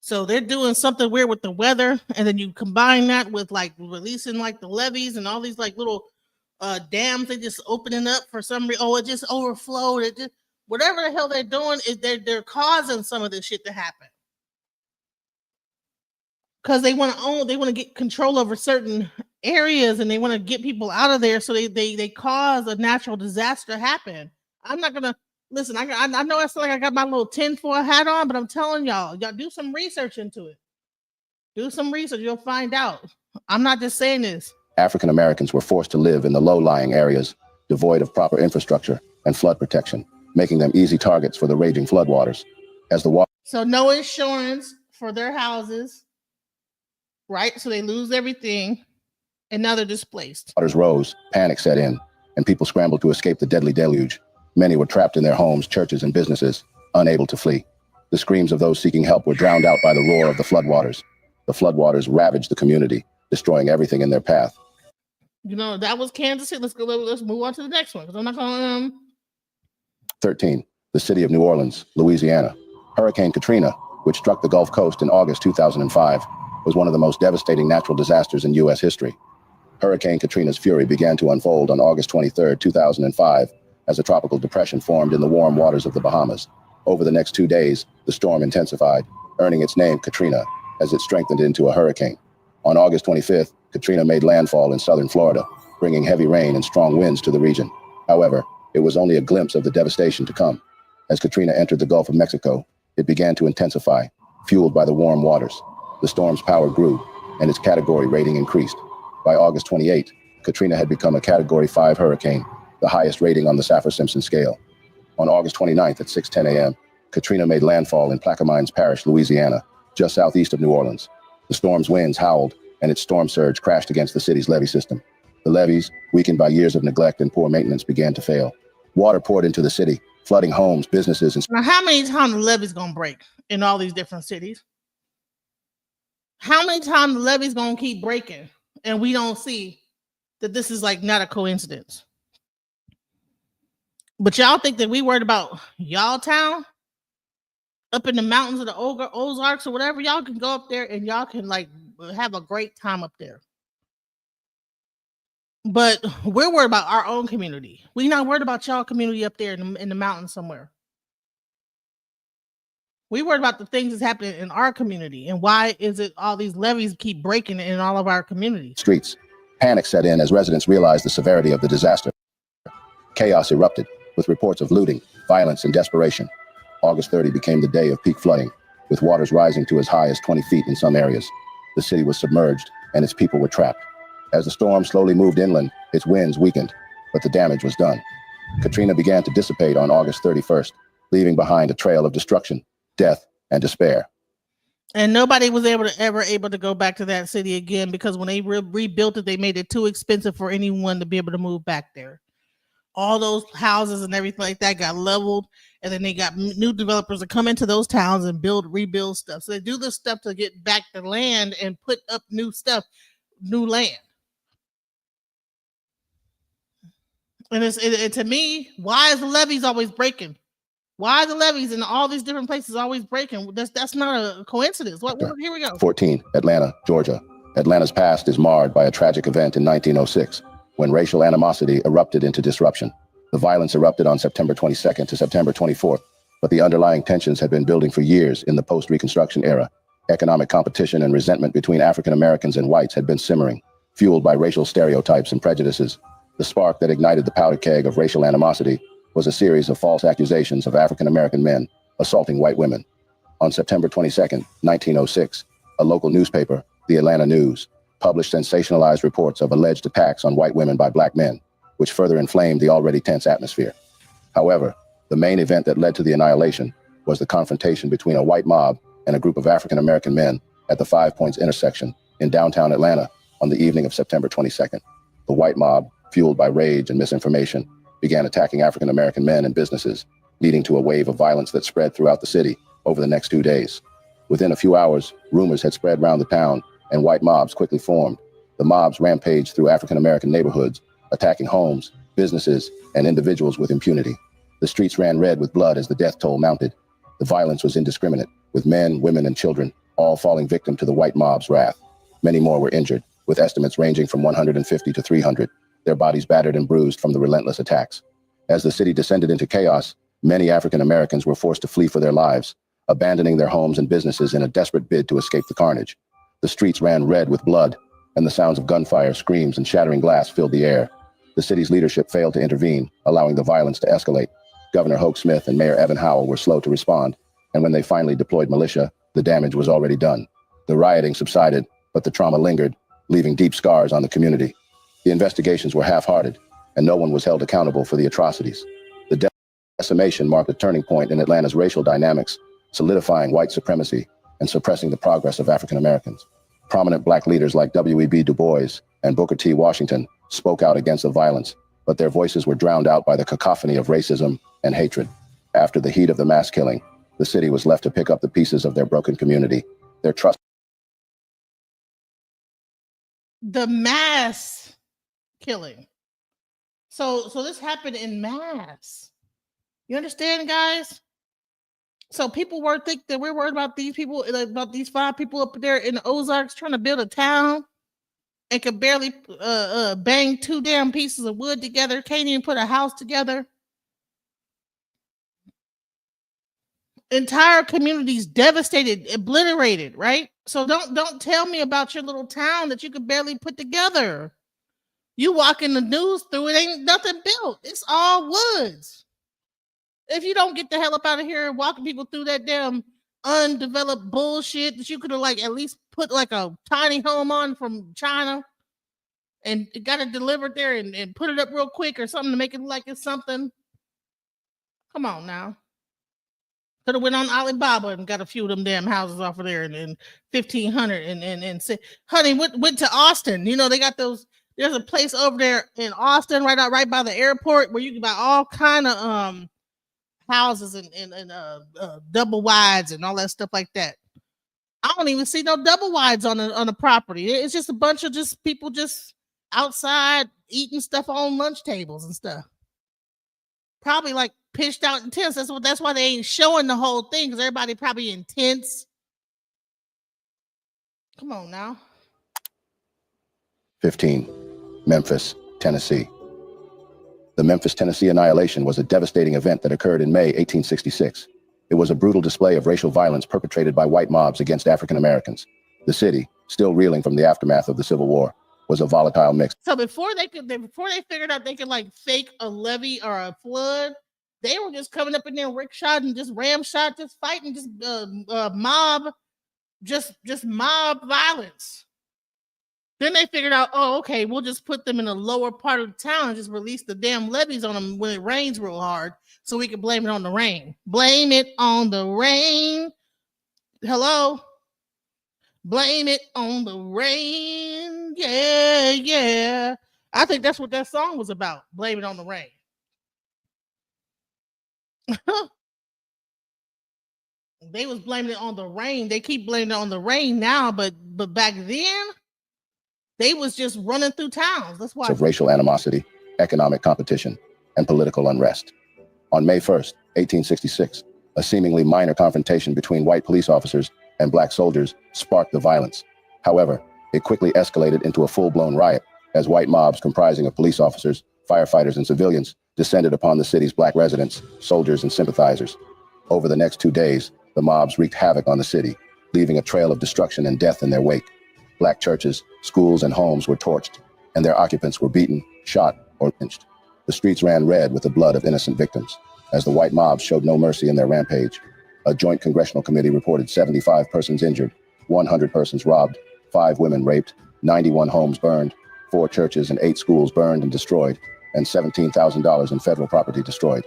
So they're doing something weird with the weather, and then you combine that with like releasing like the levees and all these like little dams. They just opening up for some reason. Oh, it just overflowed. It just whatever the hell they're doing is they're causing some of this shit to happen because they want to get control over certain areas, and they want to get people out of there. So they cause a natural disaster to happen. I'm not gonna. Listen, I know I feel like I got my little tinfoil hat on, but I'm telling y'all do some research into it. Do some research. You'll find out. I'm not just saying this. African Americans were forced to live in the low-lying areas, devoid of proper infrastructure and flood protection, making them easy targets for the raging floodwaters. So no insurance for their houses, right? So they lose everything, and now they're displaced. Waters rose, panic set in, and people scrambled to escape the deadly deluge. Many were trapped in their homes, churches, and businesses, unable to flee. The screams of those seeking help were drowned out by the roar of the floodwaters. The floodwaters ravaged the community, destroying everything in their path. You know, that was Kansas City. Let's move on to the next one, because I'm not going to... 13. The city of New Orleans, Louisiana. Hurricane Katrina, which struck the Gulf Coast in August 2005, was one of the most devastating natural disasters in U.S. history. Hurricane Katrina's fury began to unfold on August 23, 2005, as a tropical depression formed in the warm waters of the Bahamas. Over the next 2 days, the storm intensified, earning its name Katrina, as it strengthened into a hurricane. On August 25th, Katrina made landfall in southern Florida, bringing heavy rain and strong winds to the region. However, it was only a glimpse of the devastation to come. As Katrina entered the Gulf of Mexico, it began to intensify, fueled by the warm waters. The storm's power grew, and its category rating increased. By August 28, Katrina had become a Category 5 hurricane, the highest rating on the Saffir-Simpson scale. On August 29th at 6:10 a.m., Katrina made landfall in Plaquemines Parish, Louisiana, just southeast of New Orleans. The storm's winds howled, and its storm surge crashed against the city's levee system. The levees, weakened by years of neglect and poor maintenance, began to fail. Water poured into the city, flooding homes, businesses, and... Now, how many times the levee's gonna break in all these different cities? How many times the levee's gonna keep breaking and we don't see that this is like not a coincidence? But y'all think that we worried about y'all town up in the mountains of the Ozarks or whatever? Y'all can go up there and y'all can like have a great time up there. But we're worried about our own community. We're not worried about y'all community up there in the mountains somewhere. We worried about the things that's happening in our community. And why is it all these levees keep breaking in all of our communities? Streets. Panic set in as residents realized the severity of the disaster. Chaos erupted, with reports of looting, violence, and desperation. August 30 became the day of peak flooding, with waters rising to as high as 20 feet in some areas. The city was submerged, and its people were trapped. As the storm slowly moved inland, its winds weakened, but the damage was done. Katrina began to dissipate on August 31st, leaving behind a trail of destruction, death, and despair. And nobody was able to go back to that city again because when they rebuilt it, they made it too expensive for anyone to be able to move back there. All those houses and everything like that got leveled, and then they got new developers to come into those towns and rebuild stuff. So they do this stuff to get back the land and put up new stuff, new land. And to me, why is the levees always breaking? Why are the levees in all these different places always breaking? That's not a coincidence. Here we go. 14, Atlanta, Georgia. Atlanta's past is marred by a tragic event in 1906, when racial animosity erupted into disruption. The violence erupted on September 22nd to September 24th, but the underlying tensions had been building for years in the post-Reconstruction era. Economic competition and resentment between African Americans and whites had been simmering, fueled by racial stereotypes and prejudices. The spark that ignited the powder keg of racial animosity was a series of false accusations of African American men assaulting white women. On September 22nd, 1906, a local newspaper, the Atlanta News, published sensationalized reports of alleged attacks on white women by black men, which further inflamed the already tense atmosphere. However, the main event that led to the annihilation was the confrontation between a white mob and a group of African American men at the 5 Points intersection in downtown Atlanta on the evening of September 22nd. The white mob, fueled by rage and misinformation, began attacking African American men and businesses, leading to a wave of violence that spread throughout the city over the next 2 days. Within a few hours, rumors had spread around the town, and white mobs quickly formed. The mobs rampaged through African American neighborhoods, attacking homes, businesses, and individuals with impunity. The streets ran red with blood as the death toll mounted. The violence was indiscriminate, with men, women, and children all falling victim to the white mob's wrath. Many more were injured, with estimates ranging from 150 to 300. Their bodies battered and bruised from the relentless attacks. As the city descended into chaos, many African Americans were forced to flee for their lives, abandoning their homes and businesses in a desperate bid to escape the carnage. The streets ran red with blood, and the sounds of gunfire, screams, and shattering glass filled the air. The city's leadership failed to intervene, allowing the violence to escalate. Governor Hoke Smith and Mayor Evan Howell were slow to respond, and when they finally deployed militia, the damage was already done. The rioting subsided, but the trauma lingered, leaving deep scars on the community. The investigations were half-hearted, and no one was held accountable for the atrocities. The decimation marked a turning point in Atlanta's racial dynamics, solidifying white supremacy and suppressing the progress of African Americans. Prominent black leaders like W.E.B. Du Bois and Booker T. Washington spoke out against the violence, but their voices were drowned out by the cacophony of racism and hatred. After the heat of the mass killing, the city was left to pick up the pieces of their broken community. Their trust. The mass killing. So this happened in mass. You understand, guys? So people think that we're worried about these people, about these 5 people up there in the Ozarks trying to build a town and could barely bang 2 damn pieces of wood together, can't even put a house together. Entire communities devastated, obliterated, right? So don't tell me about your little town that you could barely put together. You walk in the news through it, ain't nothing built. It's all woods. If you don't get the hell up out of here walking people through that damn undeveloped bullshit that you could have at least put a tiny home on from China and got it delivered there and put it up real quick or something to make it like it's something. Come on now. Could have went on Alibaba and got a few of them damn houses off of there in 1500 and said, honey, went to Austin. You know, they got those. There's a place over there in Austin, right by the airport, where you can buy all kind of houses and double wides and all that stuff like that. I don't even see no double wides on a property. It's just a bunch of just people just outside eating stuff on lunch tables and stuff. Probably like pitched out in tents. That's why they ain't showing the whole thing, because everybody probably in tents. Come on now. 15. Memphis, Tennessee. The Memphis, Tennessee annihilation was a devastating event that occurred in May 1866. It was a brutal display of racial violence perpetrated by white mobs against African Americans. The city, still reeling from the aftermath of the Civil War, was a volatile mix. So before they figured out they could like fake a levee or a flood, they were just coming up in there rickshot and just ramshot, just fighting, just mob violence. Then they figured out, oh, okay, we'll just put them in the lower part of the town and just release the damn levees on them when it rains real hard, so we can blame it on the rain. Blame it on the rain. Hello? Blame it on the rain. Yeah, yeah. I think that's what that song was about. Blame it on the rain. They was blaming it on the rain. They keep blaming it on the rain now, but back then, they was just running through towns. That's why. Of racial animosity, economic competition, and political unrest. On May 1st, 1866, a seemingly minor confrontation between white police officers and black soldiers sparked the violence. However, it quickly escalated into a full-blown riot as white mobs comprising of police officers, firefighters, and civilians descended upon the city's black residents, soldiers, and sympathizers. Over the next 2 days, the mobs wreaked havoc on the city, leaving a trail of destruction and death in their wake. Black churches, schools, and homes were torched, and their occupants were beaten, shot, or lynched. The streets ran red with the blood of innocent victims, as the white mobs showed no mercy in their rampage. A joint congressional committee reported 75 persons injured, 100 persons robbed, 5 women raped, 91 homes burned, 4 churches and 8 schools burned and destroyed, and $17,000 in federal property destroyed.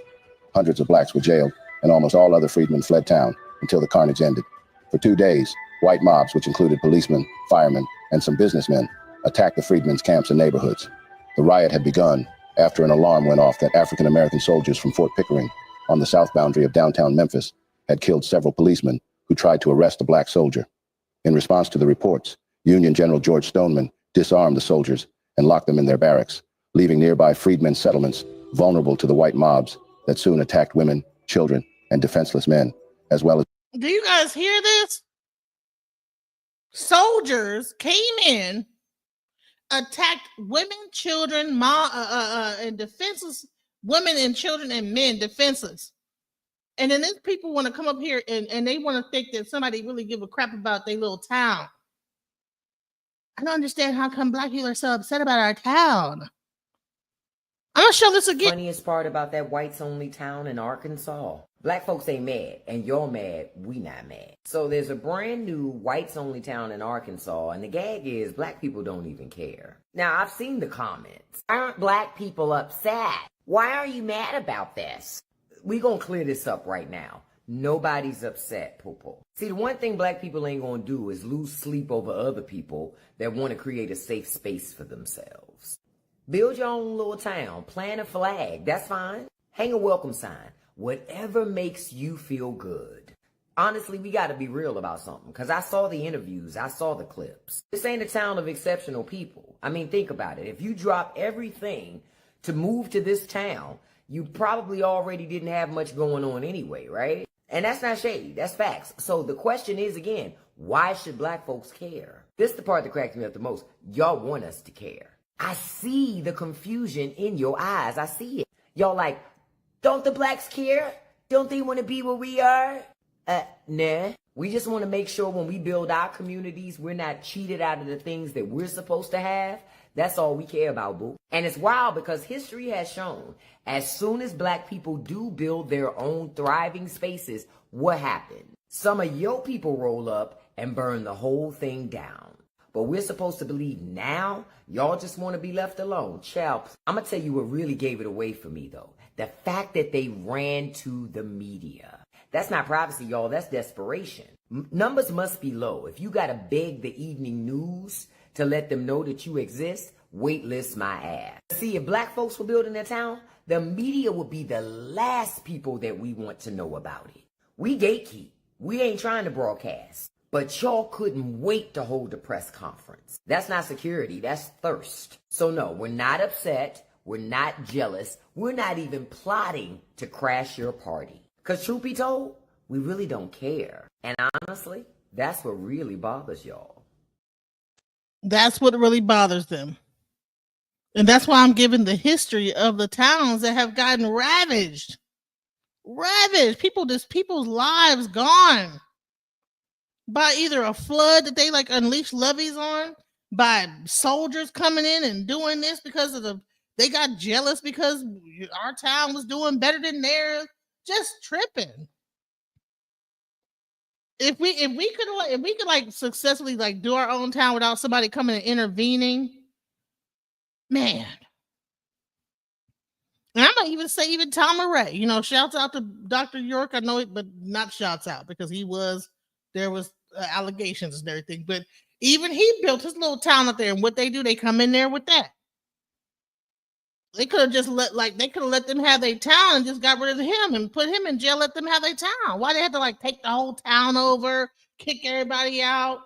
Hundreds of blacks were jailed, and almost all other freedmen fled town until the carnage ended. For 2 days, white mobs, which included policemen, firemen, and some businessmen, attacked the freedmen's camps and neighborhoods. The riot had begun after an alarm went off that African-American soldiers from Fort Pickering, on the south boundary of downtown Memphis, had killed several policemen who tried to arrest a black soldier. In response to the reports, Union General George Stoneman disarmed the soldiers and locked them in their barracks, leaving nearby freedmen's settlements vulnerable to the white mobs that soon attacked women, children, and defenseless men, as well as... Do you guys hear this? Soldiers came in, attacked women, children, and defenseless women and children and men defenseless. And then these people want to come up here and they want to think that somebody really give a crap about their little town. I don't understand how come black people are so upset about our town. I'm gonna show this again. Funniest part about that whites only town in Arkansas. Black folks ain't mad, and you're mad, we not mad. So there's a brand new whites only town in Arkansas, and the gag is black people don't even care. Now, I've seen the comments. Why aren't black people upset? Why are you mad about this? We gonna clear this up right now. Nobody's upset, Popo. See, the one thing black people ain't gonna do is lose sleep over other people that want to create a safe space for themselves. Build your own little town, plant a flag, that's fine. Hang a welcome sign, whatever makes you feel good. Honestly, we gotta be real about something, because I saw the interviews, I saw the clips. This ain't a town of exceptional people. I mean, think about it. If you drop everything to move to this town, you probably already didn't have much going on anyway, right? And that's not shade, that's facts. So the question is again, why should black folks care? This is the part that cracks me up the most. Y'all want us to care. I see the confusion in your eyes. I see it. Y'all like, don't the blacks care? Don't they want to be where we are? Nah. We just want to make sure when we build our communities, we're not cheated out of the things that we're supposed to have. That's all we care about, boo. And it's wild because history has shown as soon as black people do build their own thriving spaces, what happened? Some of your people roll up and burn the whole thing down. But we're supposed to believe now y'all just want to be left alone. Child, I'm going to tell you what really gave it away for me, though. The fact that they ran to the media. That's not privacy, y'all. That's desperation. Numbers must be low. If you gotta beg the evening news to let them know that you exist, waitlist my ass. See, if black folks were building their town, the media would be the last people that we want to know about it. We gatekeep. We ain't trying to broadcast. But y'all couldn't wait to hold a press conference. That's not security, that's thirst. So no, we're not upset, we're not jealous, we're not even plotting to crash your party. Cause truth be told, we really don't care. And honestly, that's what really bothers y'all. That's what really bothers them. And that's why I'm giving the history of the towns that have gotten ravaged. Ravaged. People's lives gone. By either a flood that they like unleashed levees on, by soldiers coming in and doing this because of they got jealous because our town was doing better than theirs. Just tripping. If we could like successfully like do our own town without somebody coming and intervening, man. And I might even say even Tom Ray, you know, shouts out to Dr. York. I know it, but not shouts out because there was allegations and everything, but even he built his little town up there, and what they do, they come in there with that. They could have just let them have their town and just got rid of him and put him in jail, let them have their town. Why they had to like take the whole town over, kick everybody out?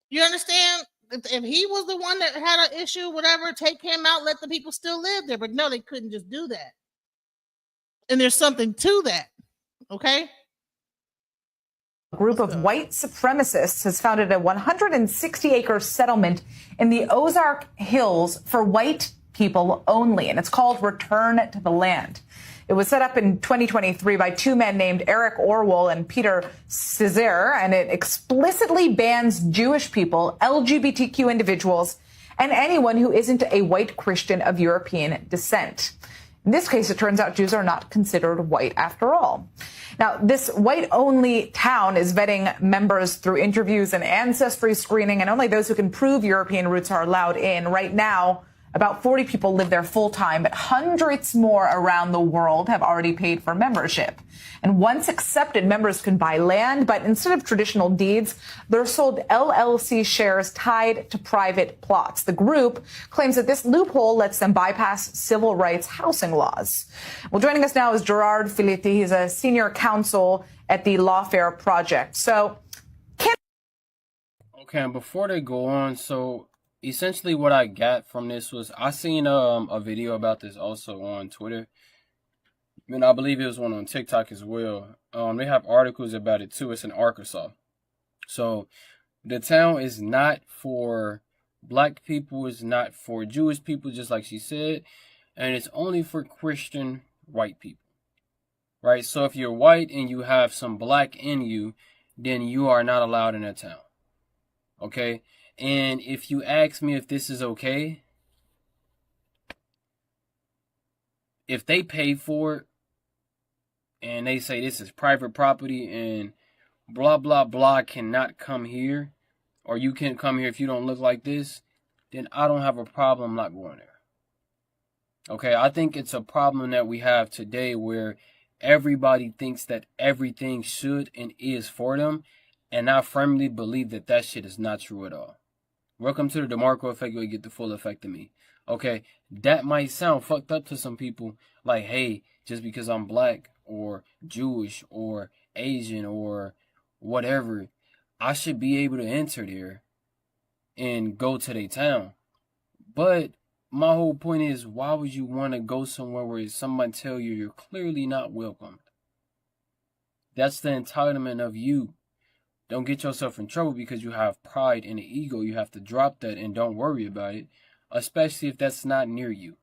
You understand? If he was the one that had an issue, whatever, take him out, let the people still live there. But no, they couldn't just do that. And there's something to that. Okay? A group of white supremacists has founded a 160-acre settlement in the Ozark Hills for white people only, and it's called Return to the Land. It was set up in 2023 by two men named Eric Orwell and Peter Cesare, and it explicitly bans Jewish people, LGBTQ individuals, and anyone who isn't a white Christian of European descent. In this case, it turns out Jews are not considered white after all. Now, this white-only town is vetting members through interviews and ancestry screening, and only those who can prove European roots are allowed in. Right now, about 40 people live there full-time, but hundreds more around the world have already paid for membership. And once accepted, members can buy land, but instead of traditional deeds, they're sold LLC shares tied to private plots. The group claims that this loophole lets them bypass civil rights housing laws. Well, joining us now is Gerard Filiti. He's a senior counsel at the Lawfare Project. So, okay, and before they go on, so essentially what I got from this was I seen a video about this also on Twitter. And I believe it was one on TikTok as well. They have articles about it too. It's in Arkansas. So the town is not for black people, it's not for Jewish people, just like she said, and it's only for Christian white people. Right? So if you're white and you have some black in you, then you are not allowed in that town. Okay? And if you ask me if this is okay, if they pay for it and they say this is private property and blah, blah, blah cannot come here, or you can't come here if you don't look like this, then I don't have a problem not going there. Okay, I think it's a problem that we have today where everybody thinks that everything should and is for them, and I firmly believe that that shit is not true at all. Welcome to the DeMarco effect. You'll get the full effect of me. Okay, that might sound fucked up to some people. Like, hey, just because I'm black or Jewish or Asian or whatever, I should be able to enter there and go to their town. But my whole point is, why would you want to go somewhere where someone tell you you're clearly not welcomed? That's the entitlement of you. Don't get yourself in trouble because you have pride and an ego. You have to drop that and don't worry about it, especially if that's not near you.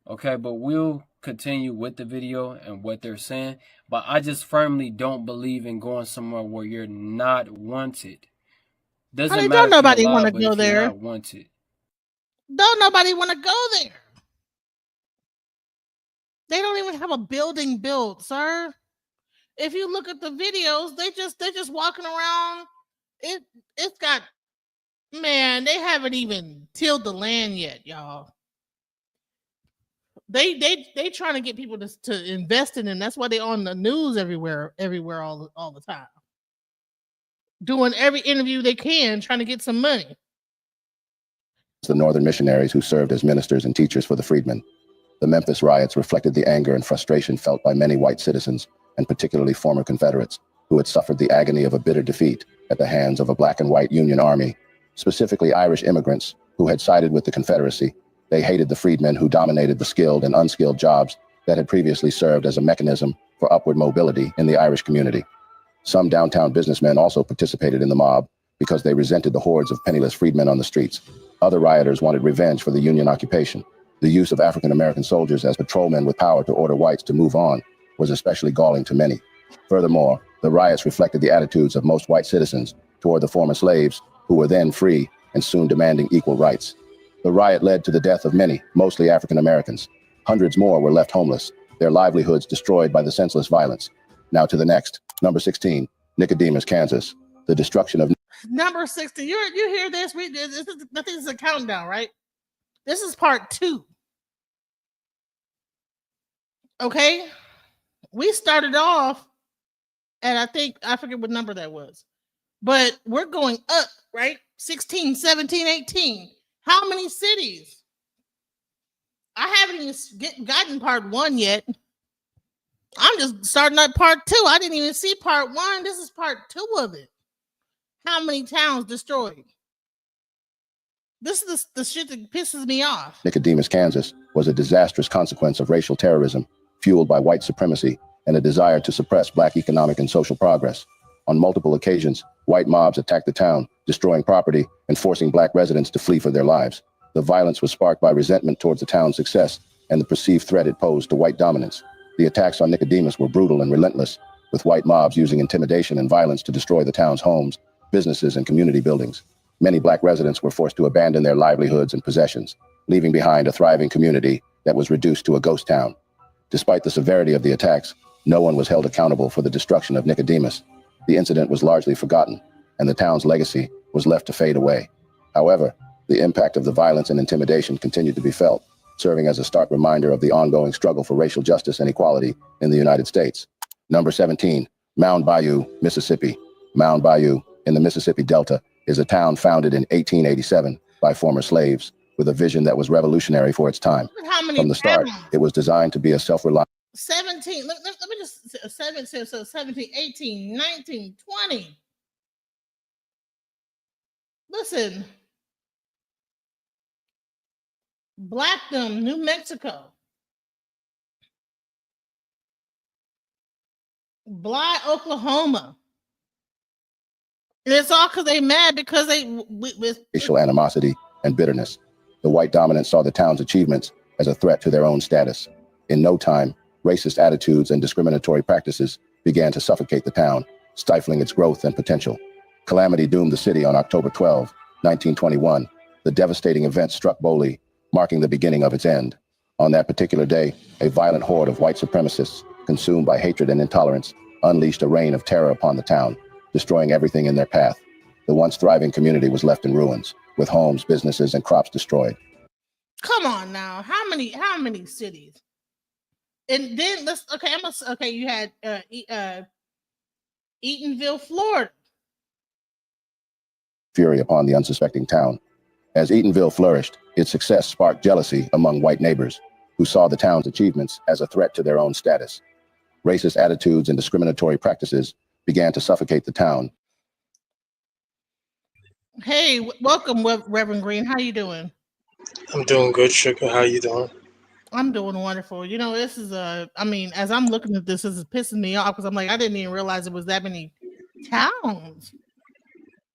Okay, but we'll continue with the video and what they're saying. But I just firmly don't believe in going somewhere where you're not wanted. Doesn't matter. Don't nobody want to but go if you're there. not wanted. Don't nobody want to go there. They don't even have a building built, sir. If you look at the videos, they're just walking around. It's got, man, they haven't even tilled the land yet, y'all. They trying to get people to invest in them. That's why they on the news everywhere all the time. Doing every interview they can, trying to get some money. The Northern missionaries who served as ministers and teachers for the freedmen. The Memphis riots reflected the anger and frustration felt by many white citizens, and particularly former Confederates, who had suffered the agony of a bitter defeat at the hands of a black and white Union Army, specifically Irish immigrants who had sided with the Confederacy. They hated the freedmen who dominated the skilled and unskilled jobs that had previously served as a mechanism for upward mobility in the Irish community. Some downtown businessmen also participated in the mob because they resented the hordes of penniless freedmen on the streets. Other rioters wanted revenge for the Union occupation. The use of African-American soldiers as patrolmen with power to order whites to move on was especially galling to many. Furthermore, the riots reflected the attitudes of most white citizens toward the former slaves who were then free and soon demanding equal rights. The riot led to the death of many, mostly African-Americans. Hundreds more were left homeless, their livelihoods destroyed by the senseless violence. Now to the next, number 16, Nicodemus, Kansas. The destruction of Number 60. You hear this? This is a countdown, right? This is part 2. Okay? We started off and I forget what number that was. But we're going up, right? 16, 17, 18. How many cities? I haven't even gotten part 1 yet. I'm just starting at part 2. I didn't even see part 1. This is part 2 of it. How many towns destroyed? This is the shit that pisses me off. Nicodemus, Kansas, was a disastrous consequence of racial terrorism fueled by white supremacy and a desire to suppress black economic and social progress. On multiple occasions, white mobs attacked the town, destroying property and forcing black residents to flee for their lives. The violence was sparked by resentment towards the town's success and the perceived threat it posed to white dominance. The attacks on Nicodemus were brutal and relentless, with white mobs using intimidation and violence to destroy the town's homes, businesses, and community buildings. Many black residents were forced to abandon their livelihoods and possessions, leaving behind a thriving community that was reduced to a ghost town. Despite the severity of the attacks, no one was held accountable for the destruction of Nicodemus. The incident was largely forgotten, and the town's legacy was left to fade away. However, the impact of the violence and intimidation continued to be felt, serving as a stark reminder of the ongoing struggle for racial justice and equality in the United States. Number 17, Mound Bayou, Mississippi. Mound Bayou, in the Mississippi Delta, is a town founded in 1887 by former slaves with a vision that was revolutionary for its time. From the start, it was designed to be a self-reliant 17. Let me just 17, 18, 19, 20. Listen. Blackdom, New Mexico. Bly, Oklahoma. And it's all because they mad because with racial animosity and bitterness. The white dominance saw the town's achievements as a threat to their own status. In no time, racist attitudes and discriminatory practices began to suffocate the town, stifling its growth and potential. Calamity doomed the city on October 12, 1921. The devastating event struck Boley, marking the beginning of its end. On that particular day, a violent horde of white supremacists, consumed by hatred and intolerance, unleashed a reign of terror upon the town, destroying everything in their path. The once thriving community was left in ruins, with homes, businesses, and crops destroyed. Come on now, how many cities? And then you had Eatonville, Florida. Fury upon the unsuspecting town. As Eatonville flourished, its success sparked jealousy among white neighbors who saw the town's achievements as a threat to their own status. Racist attitudes and discriminatory practices began to suffocate the town. Hey, welcome, Reverend Green. How you doing? I'm doing good, Sugar. How you doing? I'm doing wonderful. You know, this is as I'm looking at this is pissing me off because I'm like, I didn't even realize it was that many towns.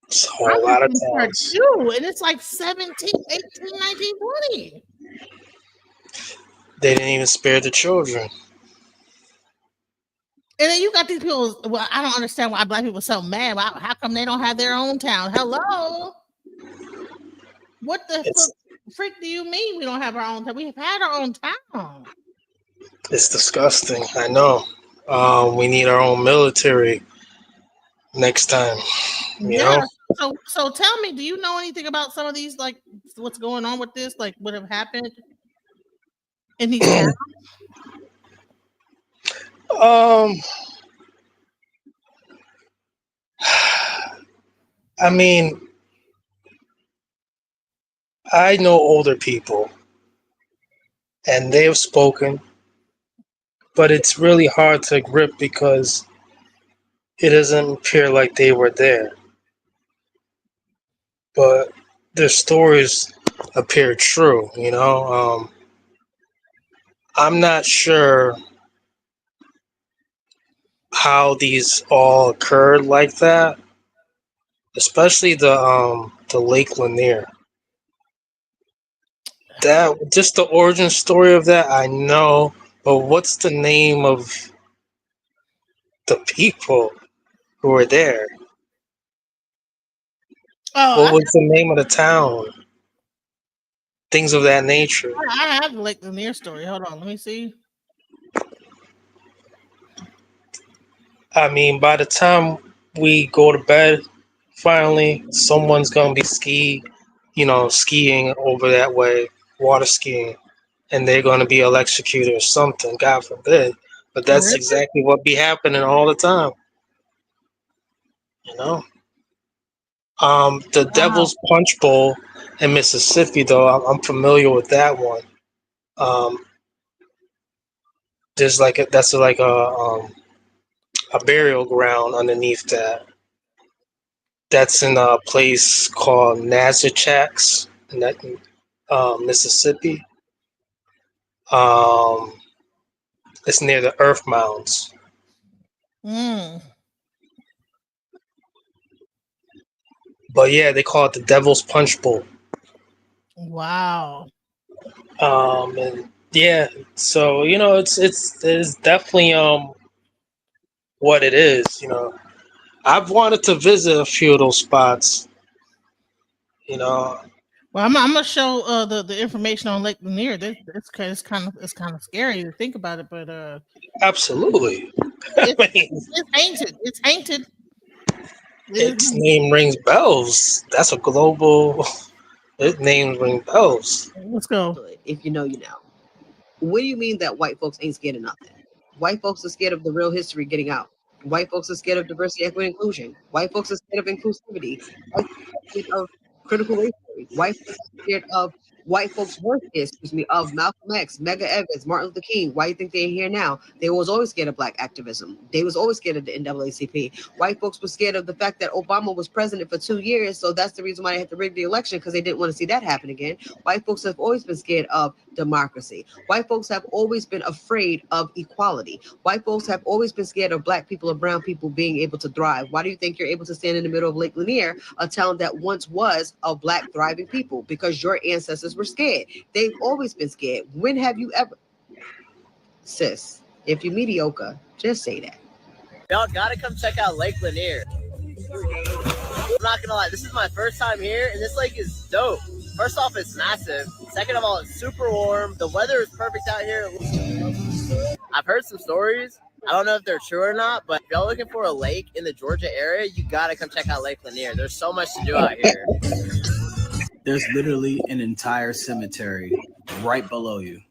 It's a whole lot of towns. And it's like 17, 18, 19, 20. They didn't even spare the children. And then you got these people. Well, I don't understand why black people are so mad. How come they don't have their own town? Hello? What the freak do you mean we don't have our own town? We've had our own town. It's disgusting. I know. We need our own military next time. You know? So tell me, do you know anything about some of these, like what's going on with this, like what have happened in these towns? I mean, I know older people, and they have spoken, but it's really hard to grip because it doesn't appear like they were there. But their stories appear true, you know. I'm not sure how these all occurred like that, especially the Lake Lanier. That just the origin story of that I know, but what's the name of the people who were there? Oh, What was the name of the town? Things of that nature. I have the Lake Lanier story. Hold on, let me see. I mean, by the time we go to bed, finally, someone's gonna be skiing over that way, water skiing, and they're gonna be electrocuted or something, God forbid. But that's Really? exactly what be happening all the time. You know? The Devil's Punch Bowl in Mississippi, though, I'm familiar with that one. There's like a burial ground underneath that. That's in a place called Nazachax in that, Mississippi. It's near the Earth Mounds. But yeah, they call it the Devil's Punch Bowl. Wow. And yeah, so it's definitely what it is. You know, I've wanted to visit a few of those spots. You know, Well, I'm gonna show the information on Lake Lanier. It's kind of scary to think about it, but absolutely. it's haunted. It's haunted. Its name rings bells. That's a global. Its name rings bells. Let's go. If you know, you know. What do you mean that white folks ain't scared of nothing? White folks are scared of the real history getting out. White folks are scared of diversity, equity, and inclusion. White folks are scared of inclusivity. White folks are scared of critical race theory. White folks are scared of white folks' work, of Malcolm X, Medgar Evers, Martin Luther King. Why do you think they're here now? They was always scared of black activism. They was always scared of the NAACP. White folks were scared of the fact that Obama was president for 2 years, so that's the reason why they had to rig the election, because they didn't want to see that happen again. White folks have always been scared of democracy. White folks have always been afraid of equality. White folks have always been scared of black people or brown people being able to thrive. Why do you think you're able to stand in the middle of Lake Lanier, a town that once was of black thriving people? Because your ancestors were scared. They've always been scared. When have you ever? Sis, if you're mediocre, just say that. Y'all gotta come check out Lake Lanier. I'm not gonna lie, this is my first time here, and this lake is dope. First off, it's massive. Second of all, it's super warm. The weather is perfect out here. I've heard some stories. I don't know if they're true or not, but if y'all looking for a lake in the Georgia area, you gotta come check out Lake Lanier. There's so much to do out here. There's literally an entire cemetery right below you.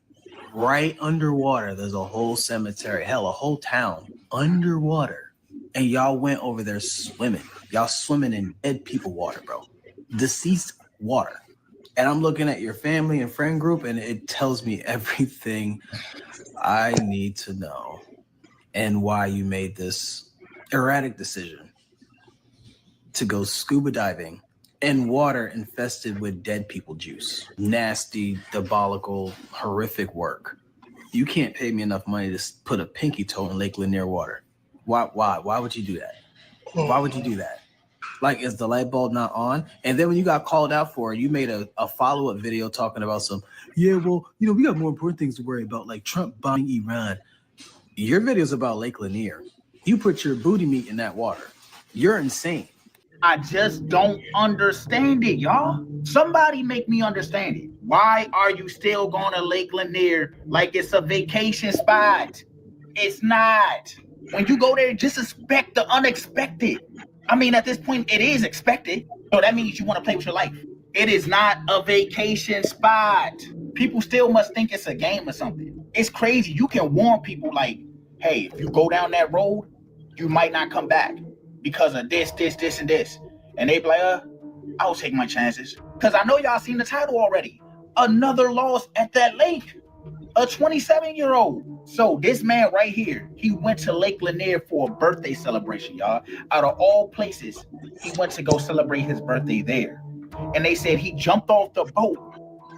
Right underwater, there's a whole cemetery. Hell, a whole town underwater. And y'all went over there swimming. Y'all swimming in dead people water, bro. Deceased water. And I'm looking at your family and friend group, and it tells me everything I need to know and why you made this erratic decision to go scuba diving in water infested with dead people juice. Nasty, diabolical, horrific work. You can't pay me enough money to put a pinky toe in Lake Lanier water. Why would you do that? Why would you do that? Like, is the light bulb not on? And then when you got called out for it, you made a follow-up video talking about we got more important things to worry about, like Trump bombing Iran. Your video's about Lake Lanier. You put your booty meat in that water. You're insane. I just don't understand it, y'all. Somebody make me understand it. Why are you still going to Lake Lanier like it's a vacation spot? It's not. When you go there, just expect the unexpected. I mean, at this point, it is expected. So that means you want to play with your life. It is not a vacation spot. people still must think it's a game or something. It's crazy. You can warn people like, hey, if you go down that road, you might not come back because of this, and this. And they be like, I'll take my chances. Because I know y'all seen the title already. Another loss at that lake. A 27-year-old. So this man right here, he went to Lake Lanier for a birthday celebration, y'all. Out of all places, he went to go celebrate his birthday there. And they said he jumped off the boat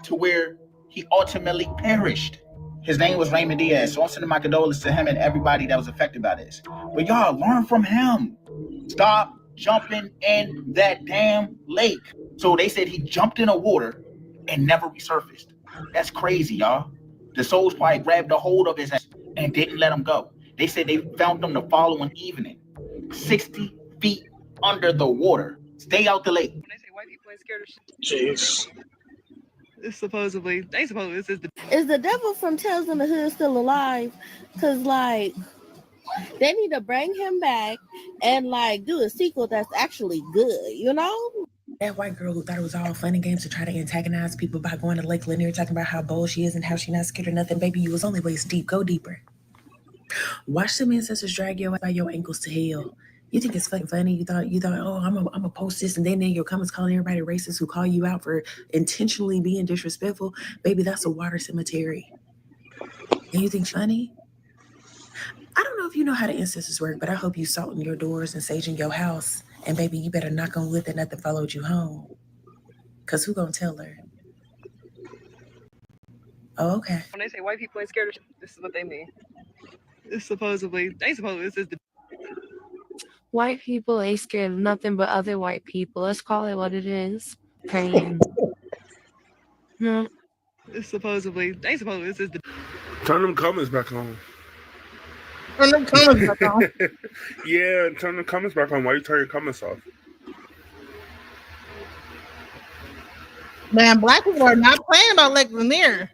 to where he ultimately perished. His name was Raymond Diaz. So I'm sending my condolences to him and everybody that was affected by this. But y'all, learn from him. Stop jumping in that damn lake. So they said he jumped in the water and never resurfaced. That's crazy, y'all. The souls probably grabbed a hold of his ass and didn't let him go. They said they found him the following evening, 60 feet under the water. Stay out the lake. When they say white people ain't scared of shit. Jeez. It's supposedly, they suppose this is the. Is the devil from Tales in the Hood still alive? Cause like they need to bring him back and like do a sequel that's actually good, you know? That white girl who thought it was all fun and games to try to antagonize people by going to Lake Lanier talking about how bold she is and how she's not scared of nothing. Baby, you was only waist deep. Go deeper. Watch some ancestors drag you by your ankles to hell. You think it's fucking funny? You thought, oh, I'm a post this, and then your comments calling everybody racist who call you out for intentionally being disrespectful. Baby, that's a water cemetery. And you think funny? I don't know if you know how the ancestors work, but I hope you salt in your doors and sage in your house. And baby, you better knock on wood that nothing followed you home. Cause who gonna tell her? Oh, okay. When they say white people ain't scared of shit, this is what they mean. It's supposedly, they suppose this is the. White people ain't scared of nothing but other white people. Let's call it what it is. Pain. No. It's supposedly, they suppose this is the. Turn them comments back on. Turn them comments back on. Yeah, turn the comments back on. Why you turn your comments off? Man, black people are not playing about Lake Lanier.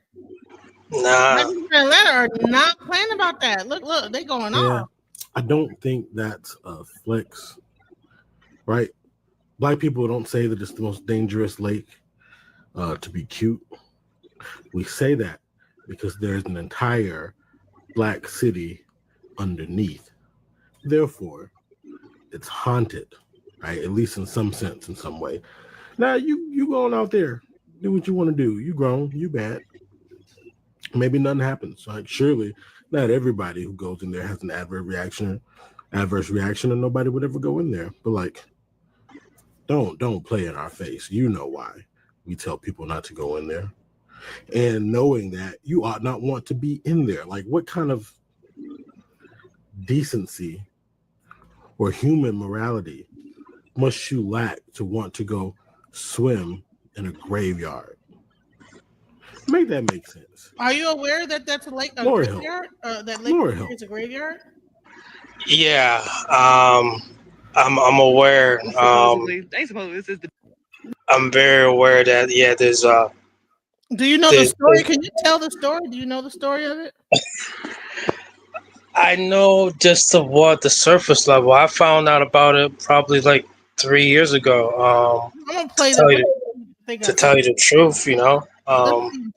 Nah. Black people in Atlanta are not playing about that. Look, they going on. I don't think that's a flex, right? Black people don't say that it's the most dangerous lake to be cute. We say that because there's an entire black city underneath. Therefore, it's haunted, right? At least in some sense, in some way. Now, you going out there, do what you want to do. You grown, you bad. Maybe nothing happens. Like, surely not everybody who goes in there has an adverse reaction, and nobody would ever go in there. But like, don't play in our face. You know why we tell people not to go in there. And knowing that you ought not want to be in there. Like, what kind of decency or human morality must you lack to want to go swim in a graveyard? Make that make sense. Are you aware that that's a lake? Laurel Hill. Graveyard? That lake Laurel Hill. is a graveyard? Yeah, I'm aware. Supposedly, they suppose this is the. I'm very aware that there's Do you know the story? Can you tell the story? Do you know the story of it? I know just the surface level. I found out about it probably like 3 years ago. I'm gonna play to tell you the truth, you know.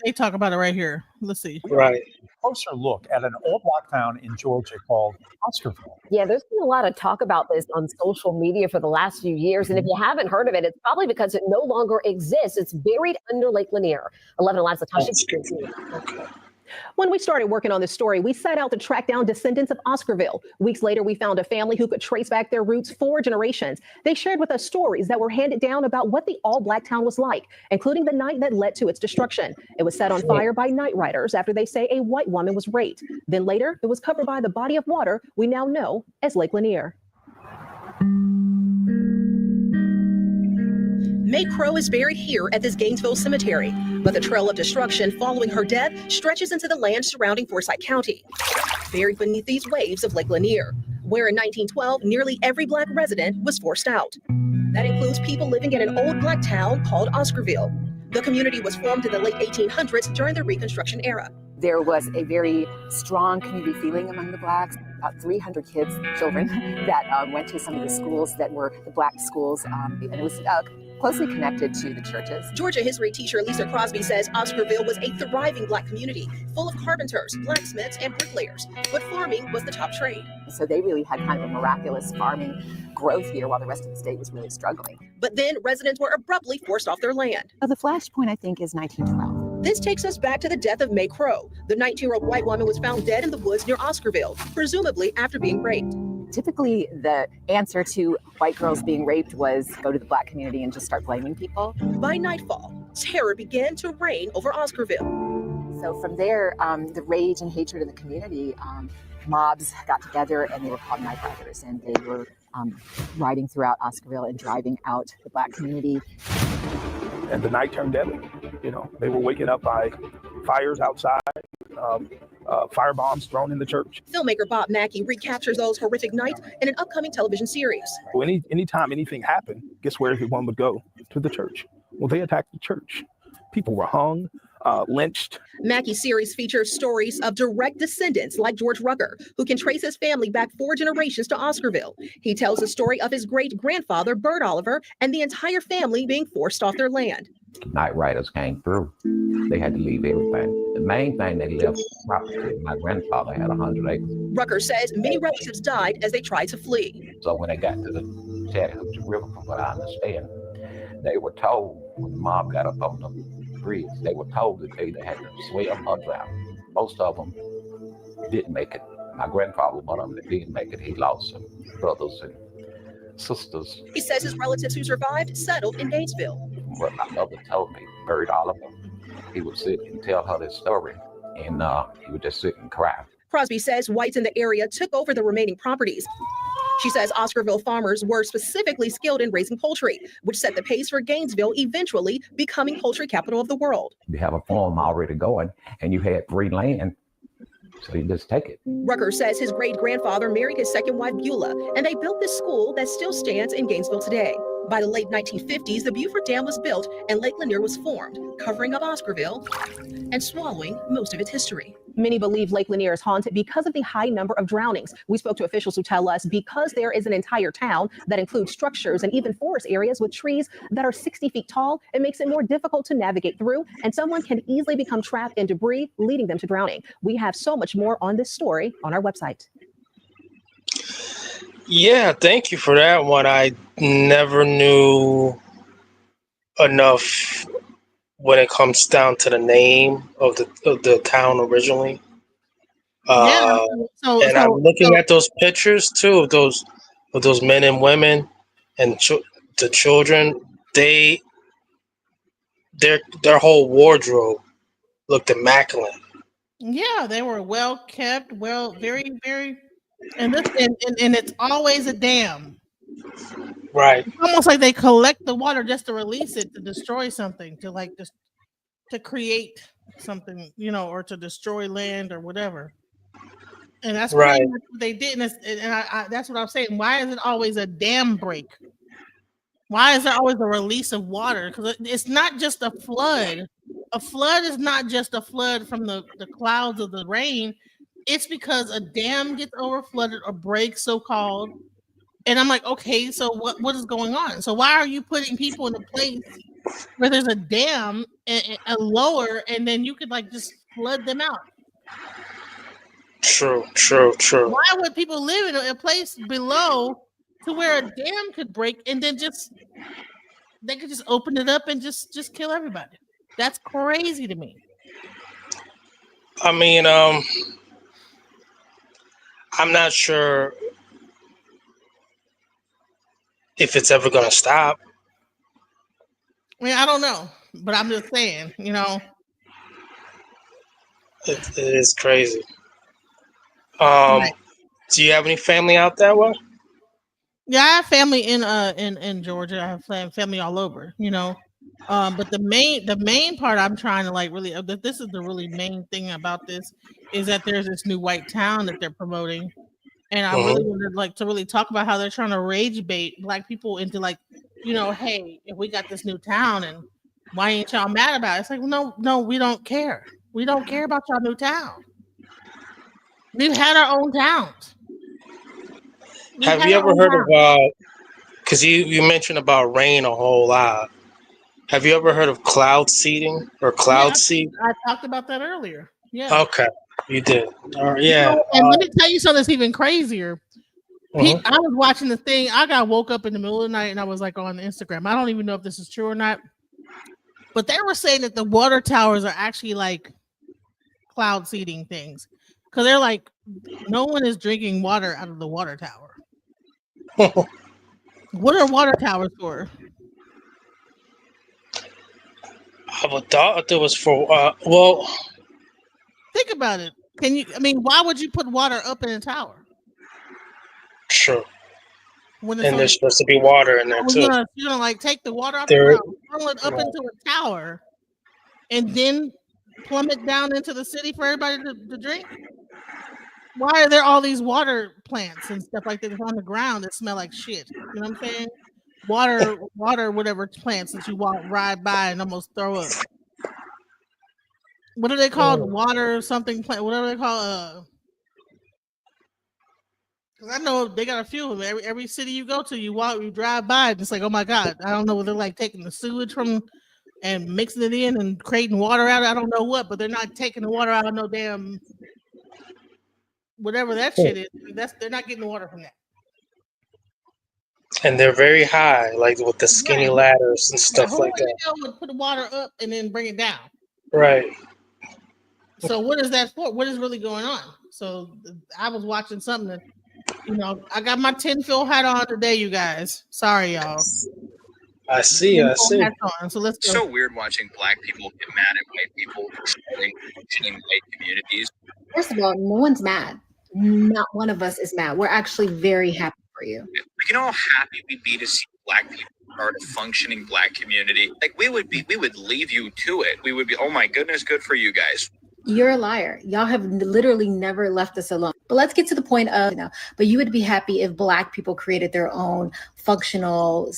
They talk about it right here. Let's see. Right. Closer look at an old black town in Georgia called Oscarville. Yeah, there's been a lot of talk about this on social media for the last few years. And if you haven't heard of it, it's probably because it no longer exists. It's buried under Lake Lanier. 11 Alive's Latasha. When we started working on this story, we set out to track down descendants of Oscarville. Weeks later, we found a family who could trace back their roots 4 generations. They shared with us stories that were handed down about what the all-black town was like, including the night that led to its destruction. It was set on fire by night riders after they say a white woman was raped. Then later, it was covered by the body of water we now know as Lake Lanier. Mae Crow is buried here at this Gainesville cemetery, but the trail of destruction following her death stretches into the land surrounding Forsyth County, buried beneath these waves of Lake Lanier, where in 1912, nearly every black resident was forced out. That includes people living in an old black town called Oscarville. The community was formed in the late 1800s during the Reconstruction era. There was a very strong community feeling among the blacks. About 300 kids, children, that went to some of the schools that were the black schools. And it was closely connected to the churches. Georgia history teacher Lisa Crosby says Oscarville was a thriving Black community, full of carpenters, blacksmiths, and bricklayers, but farming was the top trade. So they really had kind of a miraculous farming growth here while the rest of the state was really struggling. But then residents were abruptly forced off their land. The flashpoint, I think, is 1912. This takes us back to the death of May Crow. The 19-year-old white woman was found dead in the woods near Oscarville, presumably after being raped. Typically, the answer to white girls being raped was go to the Black community and just start blaming people. By nightfall, terror began to reign over Oscarville. So from there, the rage and hatred in the community, mobs got together and they were called night riders, and they were riding throughout Oscarville and driving out the Black community. And the night turned deadly. You know, they were waking up by fires outside, fire bombs thrown in the church. Filmmaker Bob Mackey recaptures those horrific nights in an upcoming television series. Well, anytime anything happened, guess where everyone would go? To the church. Well, they attacked the church. People were hung, lynched. Mackey's series features stories of direct descendants like George Rucker, who can trace his family back 4 generations to Oscarville. He tells the story of his great-grandfather, Bert Oliver, and the entire family being forced off their land. Night riders came through. They had to leave everything. The main thing they left property. My grandfather had 100 acres. Rucker says many relatives died as they tried to flee. So when they got to the Chattahoochee River, from what I understand, they were told, when the mob got up on the bridge, they were told that they either had to swim or drown. Most of them didn't make it. My grandfather was one of them that didn't make it. He lost some brothers and sisters. He says his relatives who survived settled in Gainesville. What my mother told me, Bert Oliver, he would sit and tell her this story, and he would just sit and cry. Crosby says whites in the area took over the remaining properties. She says Oscarville farmers were specifically skilled in raising poultry, which set the pace for Gainesville eventually becoming poultry capital of the world. You have a farm already going, and you had free land, so you just take it. Rucker says his great-grandfather married his second wife, Beulah, and they built this school that still stands in Gainesville today. By the late 1950s, the Beaufort Dam was built and Lake Lanier was formed, covering up Oscarville and swallowing most of its history. Many believe Lake Lanier is haunted because of the high number of drownings. We spoke to officials who tell us because there is an entire town that includes structures and even forest areas with trees that are 60 feet tall, it makes it more difficult to navigate through, and someone can easily become trapped in debris, leading them to drowning. We have so much more on this story on our website. Yeah, thank you for that one. I never knew enough when it comes down to the name of the town originally. And I'm looking at those pictures too of those men and women and the children. Their whole wardrobe looked immaculate. Yeah, they were well kept, very, very. And it's always a dam. Right. It's almost like they collect the water just to release it, to destroy something, to create something, or to destroy land or whatever. And that's right. What they did. And that's what I'm saying. Why is it always a dam break? Why is there always a release of water? Because it's not just a flood. A flood is not just a flood from the clouds of the rain. It's because a dam gets overflooded or breaks, so-called. And I'm like, okay, so what is going on? So why are you putting people in a place where there's a dam and lower, and then you could just flood them out? True. Why would people live in a place below to where a dam could break and then they could just open it up and just kill everybody? That's crazy to me. I mean, I'm not sure if it's ever going to stop. I mean, I don't know, but I'm just saying, It is crazy. Do you have any family out that way? Yeah, I have family in Georgia. I have family all over, But the main part I'm trying to really, this is the really main thing about this, is that there's this new white town that they're promoting, and I really wanted to really talk about how they're trying to rage bait Black people into hey, if we got this new town, and why ain't y'all mad about it? It's like, no, we don't care. We don't care about y'all new town. We've had our own towns. Have you ever heard of because you mentioned about rain a whole lot. Have you ever heard of cloud seeding or cloud seed? I talked about that earlier. Yeah. Okay, you did. All right, You yeah. know, and let me tell you something that's even crazier. Mhm. I was watching the thing. I got woke up in the middle of the night and I was like on Instagram. I don't even know if this is true or not, but they were saying that the water towers are actually like cloud seeding things because they're like, no one is drinking water out of the water tower. What are water towers for? I would thought it was for well, Think about it. Can you? I mean, why would you put water up in a tower sure. when it's And on? there's supposed to be water in there Well, too. you're gonna like take the water off There, the ground, funnel it up right. into a tower, and then plummet down into the city for everybody to drink. Why are there all these water plants and stuff like that on the ground that smell like shit? You know what I'm saying? Water, whatever plants that you walk ride by and almost throw up. What are they called? Water something plant, whatever they call. Because I know they got a few of them. Every city you go to, you drive by, and it's like, oh my god, I don't know what they're like taking the sewage from and mixing it in and creating water out of. I don't know what, but they're not taking the water out of no damn whatever that shit is. They're not getting the water from that. And they're very high, like with the skinny ladders and stuff Who like in that. the hell would put the water up and then bring it down? Right. So what is that for? What is really going on? So I was watching something that, I got my tinfoil hat on today, you guys. Sorry, y'all. I see. Hats on, so let's It's go. so weird watching black people get mad at white people destroying functioning white communities. First of all, no one's mad. Not one of us is mad. We're actually very happy for you. You know how happy we'd be to see black people start a functioning black community? Like we would leave you to it. We would be, oh my goodness, good for you guys. You're a liar. Y'all have literally never left us alone. But let's get to the point of, but you would be happy if black people created their own functional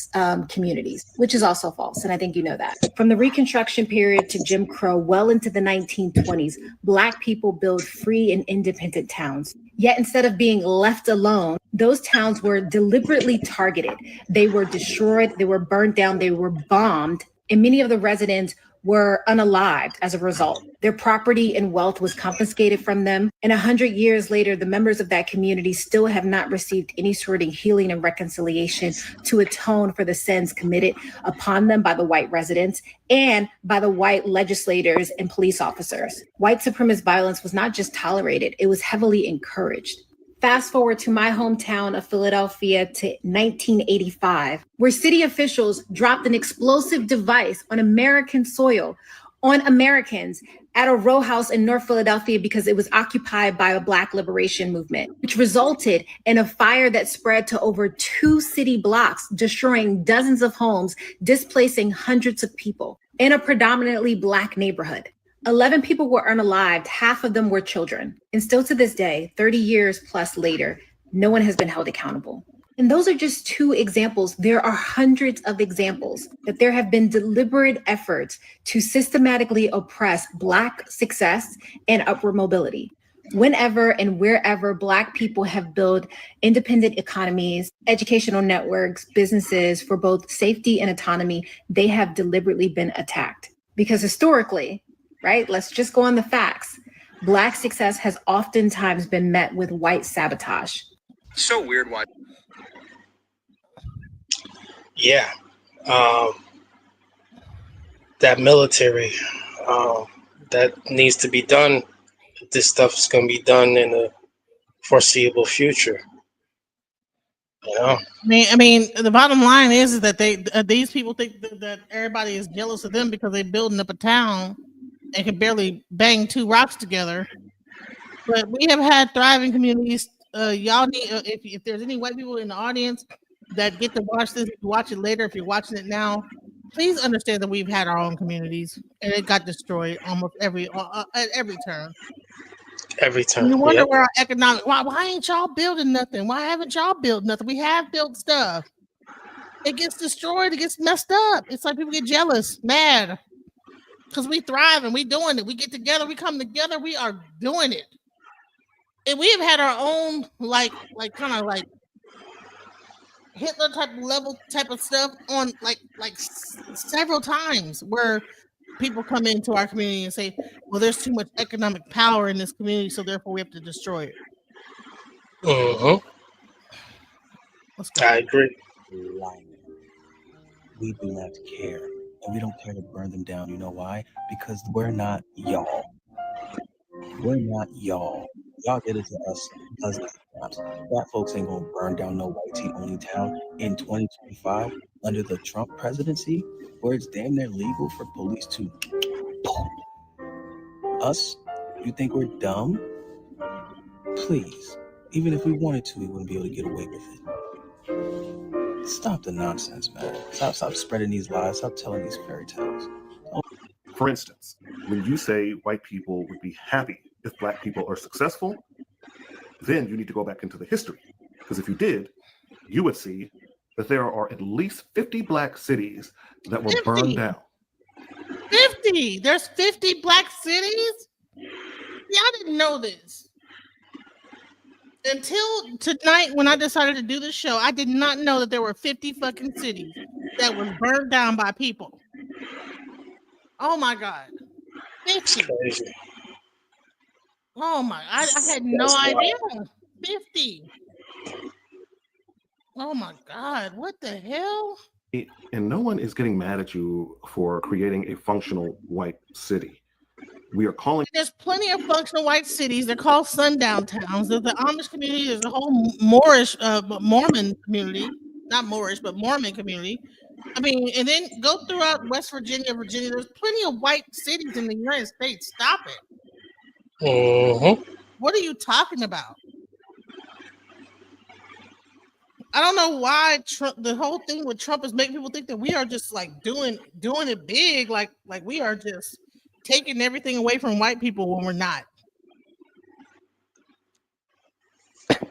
communities, which is also false. And I think you know that. From the Reconstruction period to Jim Crow, well into the 1920s, black people built free and independent towns. Yet instead of being left alone, those towns were deliberately targeted. They were destroyed, they were burned down, they were bombed, and many of the residents were unalived as a result. Their property and wealth was confiscated from them. And 100 years later, the members of that community still have not received any sort of healing and reconciliation to atone for the sins committed upon them by the white residents and by the white legislators and police officers. White supremacist violence was not just tolerated, it was heavily encouraged. Fast forward to my hometown of Philadelphia to 1985, where city officials dropped an explosive device on American soil, on Americans, at a row house in North Philadelphia because it was occupied by a Black liberation movement, which resulted in a fire that spread to over 2 city blocks, destroying dozens of homes, displacing hundreds of people in a predominantly Black neighborhood. 11 people were unalived, half of them were children. And still to this day, 30 years plus later, no one has been held accountable. And those are just 2 examples. There are hundreds of examples that there have been deliberate efforts to systematically oppress Black success and upward mobility. Whenever and wherever Black people have built independent economies, educational networks, businesses for both safety and autonomy, they have deliberately been attacked. Because historically, right? Let's just go on the facts. Black success has oftentimes been met with white sabotage. So weird watching. Yeah. That military, that needs to be done. This stuff is going to be done in the foreseeable future. Yeah. I mean, the bottom line is that these people think that everybody is jealous of them because they're building up a town and can barely bang 2 rocks together. But we have had thriving communities. Y'all need, if there's any white people in the audience that get to watch this, watch it later. If you're watching it now, please understand that we've had our own communities and it got destroyed almost at every turn. Every time. You wonder Yep. where our economic. Why ain't y'all building nothing? Why haven't y'all built nothing? We have built stuff. It gets destroyed. It gets messed up. It's like people get jealous, mad, because we thrive and we doing it. We get together. We come together. We are doing it. And we have had our own like kind of like Hitler type of stuff on like several times where people come into our community and say, well, there's too much economic power in this community, so therefore we have to destroy it. I agree. Lying. We do not care. And we don't care to burn them down. You know why? Because we're not y'all. We're not y'all. Y'all did it to us dozens of times. Black folks ain't gonna burn down no white tea only town in 2025 under the Trump presidency, where it's damn near legal for police to us. You think we're dumb? Please. Even if we wanted to, we wouldn't be able to get away with it. Stop the nonsense, man. Stop spreading these lies. Stop telling these fairy tales. For instance, when you say white people would be happy if black people are successful, then you need to go back into the history. Because if you did, you would see that there are at least 50 black cities that were burned down. 50? There's 50 black cities? Yeah, I didn't know this. Until tonight, when I decided to do this show, I did not know that there were 50 fucking cities that was burned down by people. Oh my God. 50. Oh my, I had no idea. 50. Oh my God, what the hell? And no one is getting mad at you for creating a functional white city. We are calling. There's plenty of functional white cities. They're called sundown towns. There's the Amish community. There's a whole Moorish, Mormon community. Not Moorish, but Mormon community. I mean, and then go throughout West Virginia, Virginia. There's plenty of white cities in the United States. Stop it. What are you talking about? I don't know why Trump. The whole thing with Trump is making people think that we are just like doing it big, like we are just taking everything away from white people when we're not.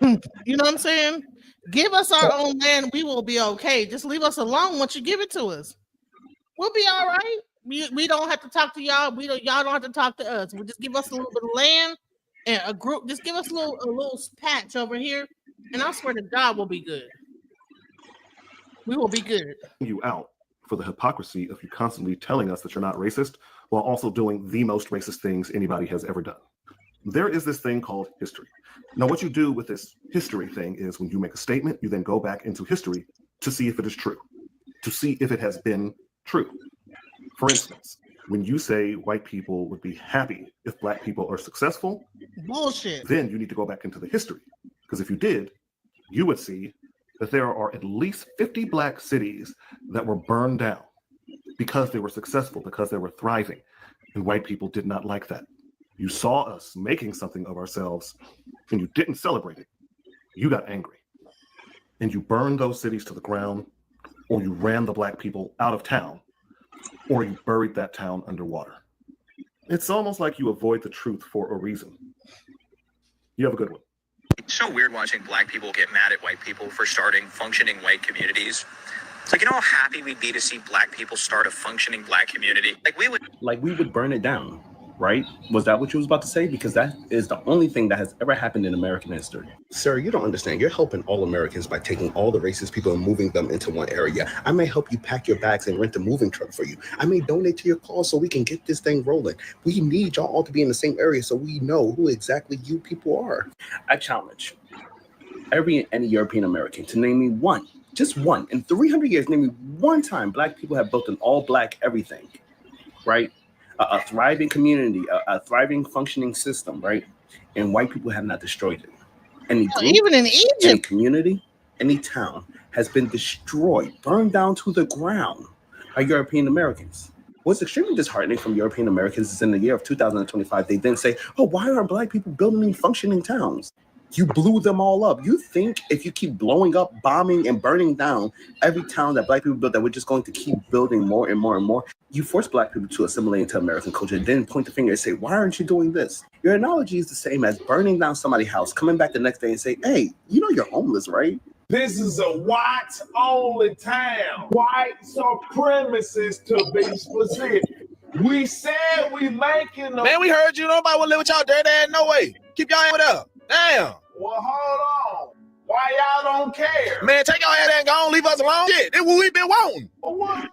You know what I'm saying? Give us our own land, we will be okay. Just leave us alone once you give it to us. We'll be all right. We don't have to talk to y'all. Y'all don't have to talk to us. We'll just give us a little bit of land and a group. Just give us a little patch over here, and I swear to God, we'll be good. We will be good. You out for the hypocrisy of you constantly telling us that you're not racist while also doing the most racist things anybody has ever done. There is this thing called history. Now, what you do with this history thing is when you make a statement, you then go back into history to see if it is true, to see if it has been true. For instance, when you say white people would be happy if black people are successful, bullshit. Then you need to go back into the history. Because if you did, you would see that there are at least 50 black cities that were burned down because they were successful, because they were thriving. And white people did not like that. You saw us making something of ourselves and you didn't celebrate it. You got angry. And you burned those cities to the ground, or you ran the black people out of town, or you buried that town underwater. It's almost like you avoid the truth for a reason. You have a good one. It's so weird watching black people get mad at white people for starting functioning white communities. It's like, you know how happy we'd be to see black people start a functioning black community? Like we would burn it down, right? Was that what you was about to say? Because that is the only thing that has ever happened in American history. Sir, you don't understand. You're helping all Americans by taking all the racist people and moving them into one area. I may help you pack your bags and rent a moving truck for you. I may donate to your cause so we can get this thing rolling. We need y'all all to be in the same area so we know who exactly you people are. I challenge any European American to name me one, just one, in 300 years, name me one time black people have built an all-black everything, right? A thriving community, a thriving functioning system, right? And white people have not destroyed it. Any group, even in Egypt, any community, any town has been destroyed, burned down to the ground by European Americans. What's extremely disheartening from European Americans is in the year of 2025, they then say, oh, why aren't black people building any functioning towns? You blew them all up. You think if you keep blowing up, bombing, and burning down every town that black people built, that we're just going to keep building more and more and more? You force black people to assimilate into American culture, and then point the finger and say, why aren't you doing this? Your analogy is the same as burning down somebody's house, coming back the next day and say, hey, you know you're homeless, right? This is a white-only town. White supremacists, to be specific. We said we making them. Man, we heard you. Nobody will live with y'all dirty ass. No way. Keep y'all with up. Damn. Well, hold on. Why y'all don't care? Man, take your head and go on, leave us alone. Shit, this what we been wanting. For what?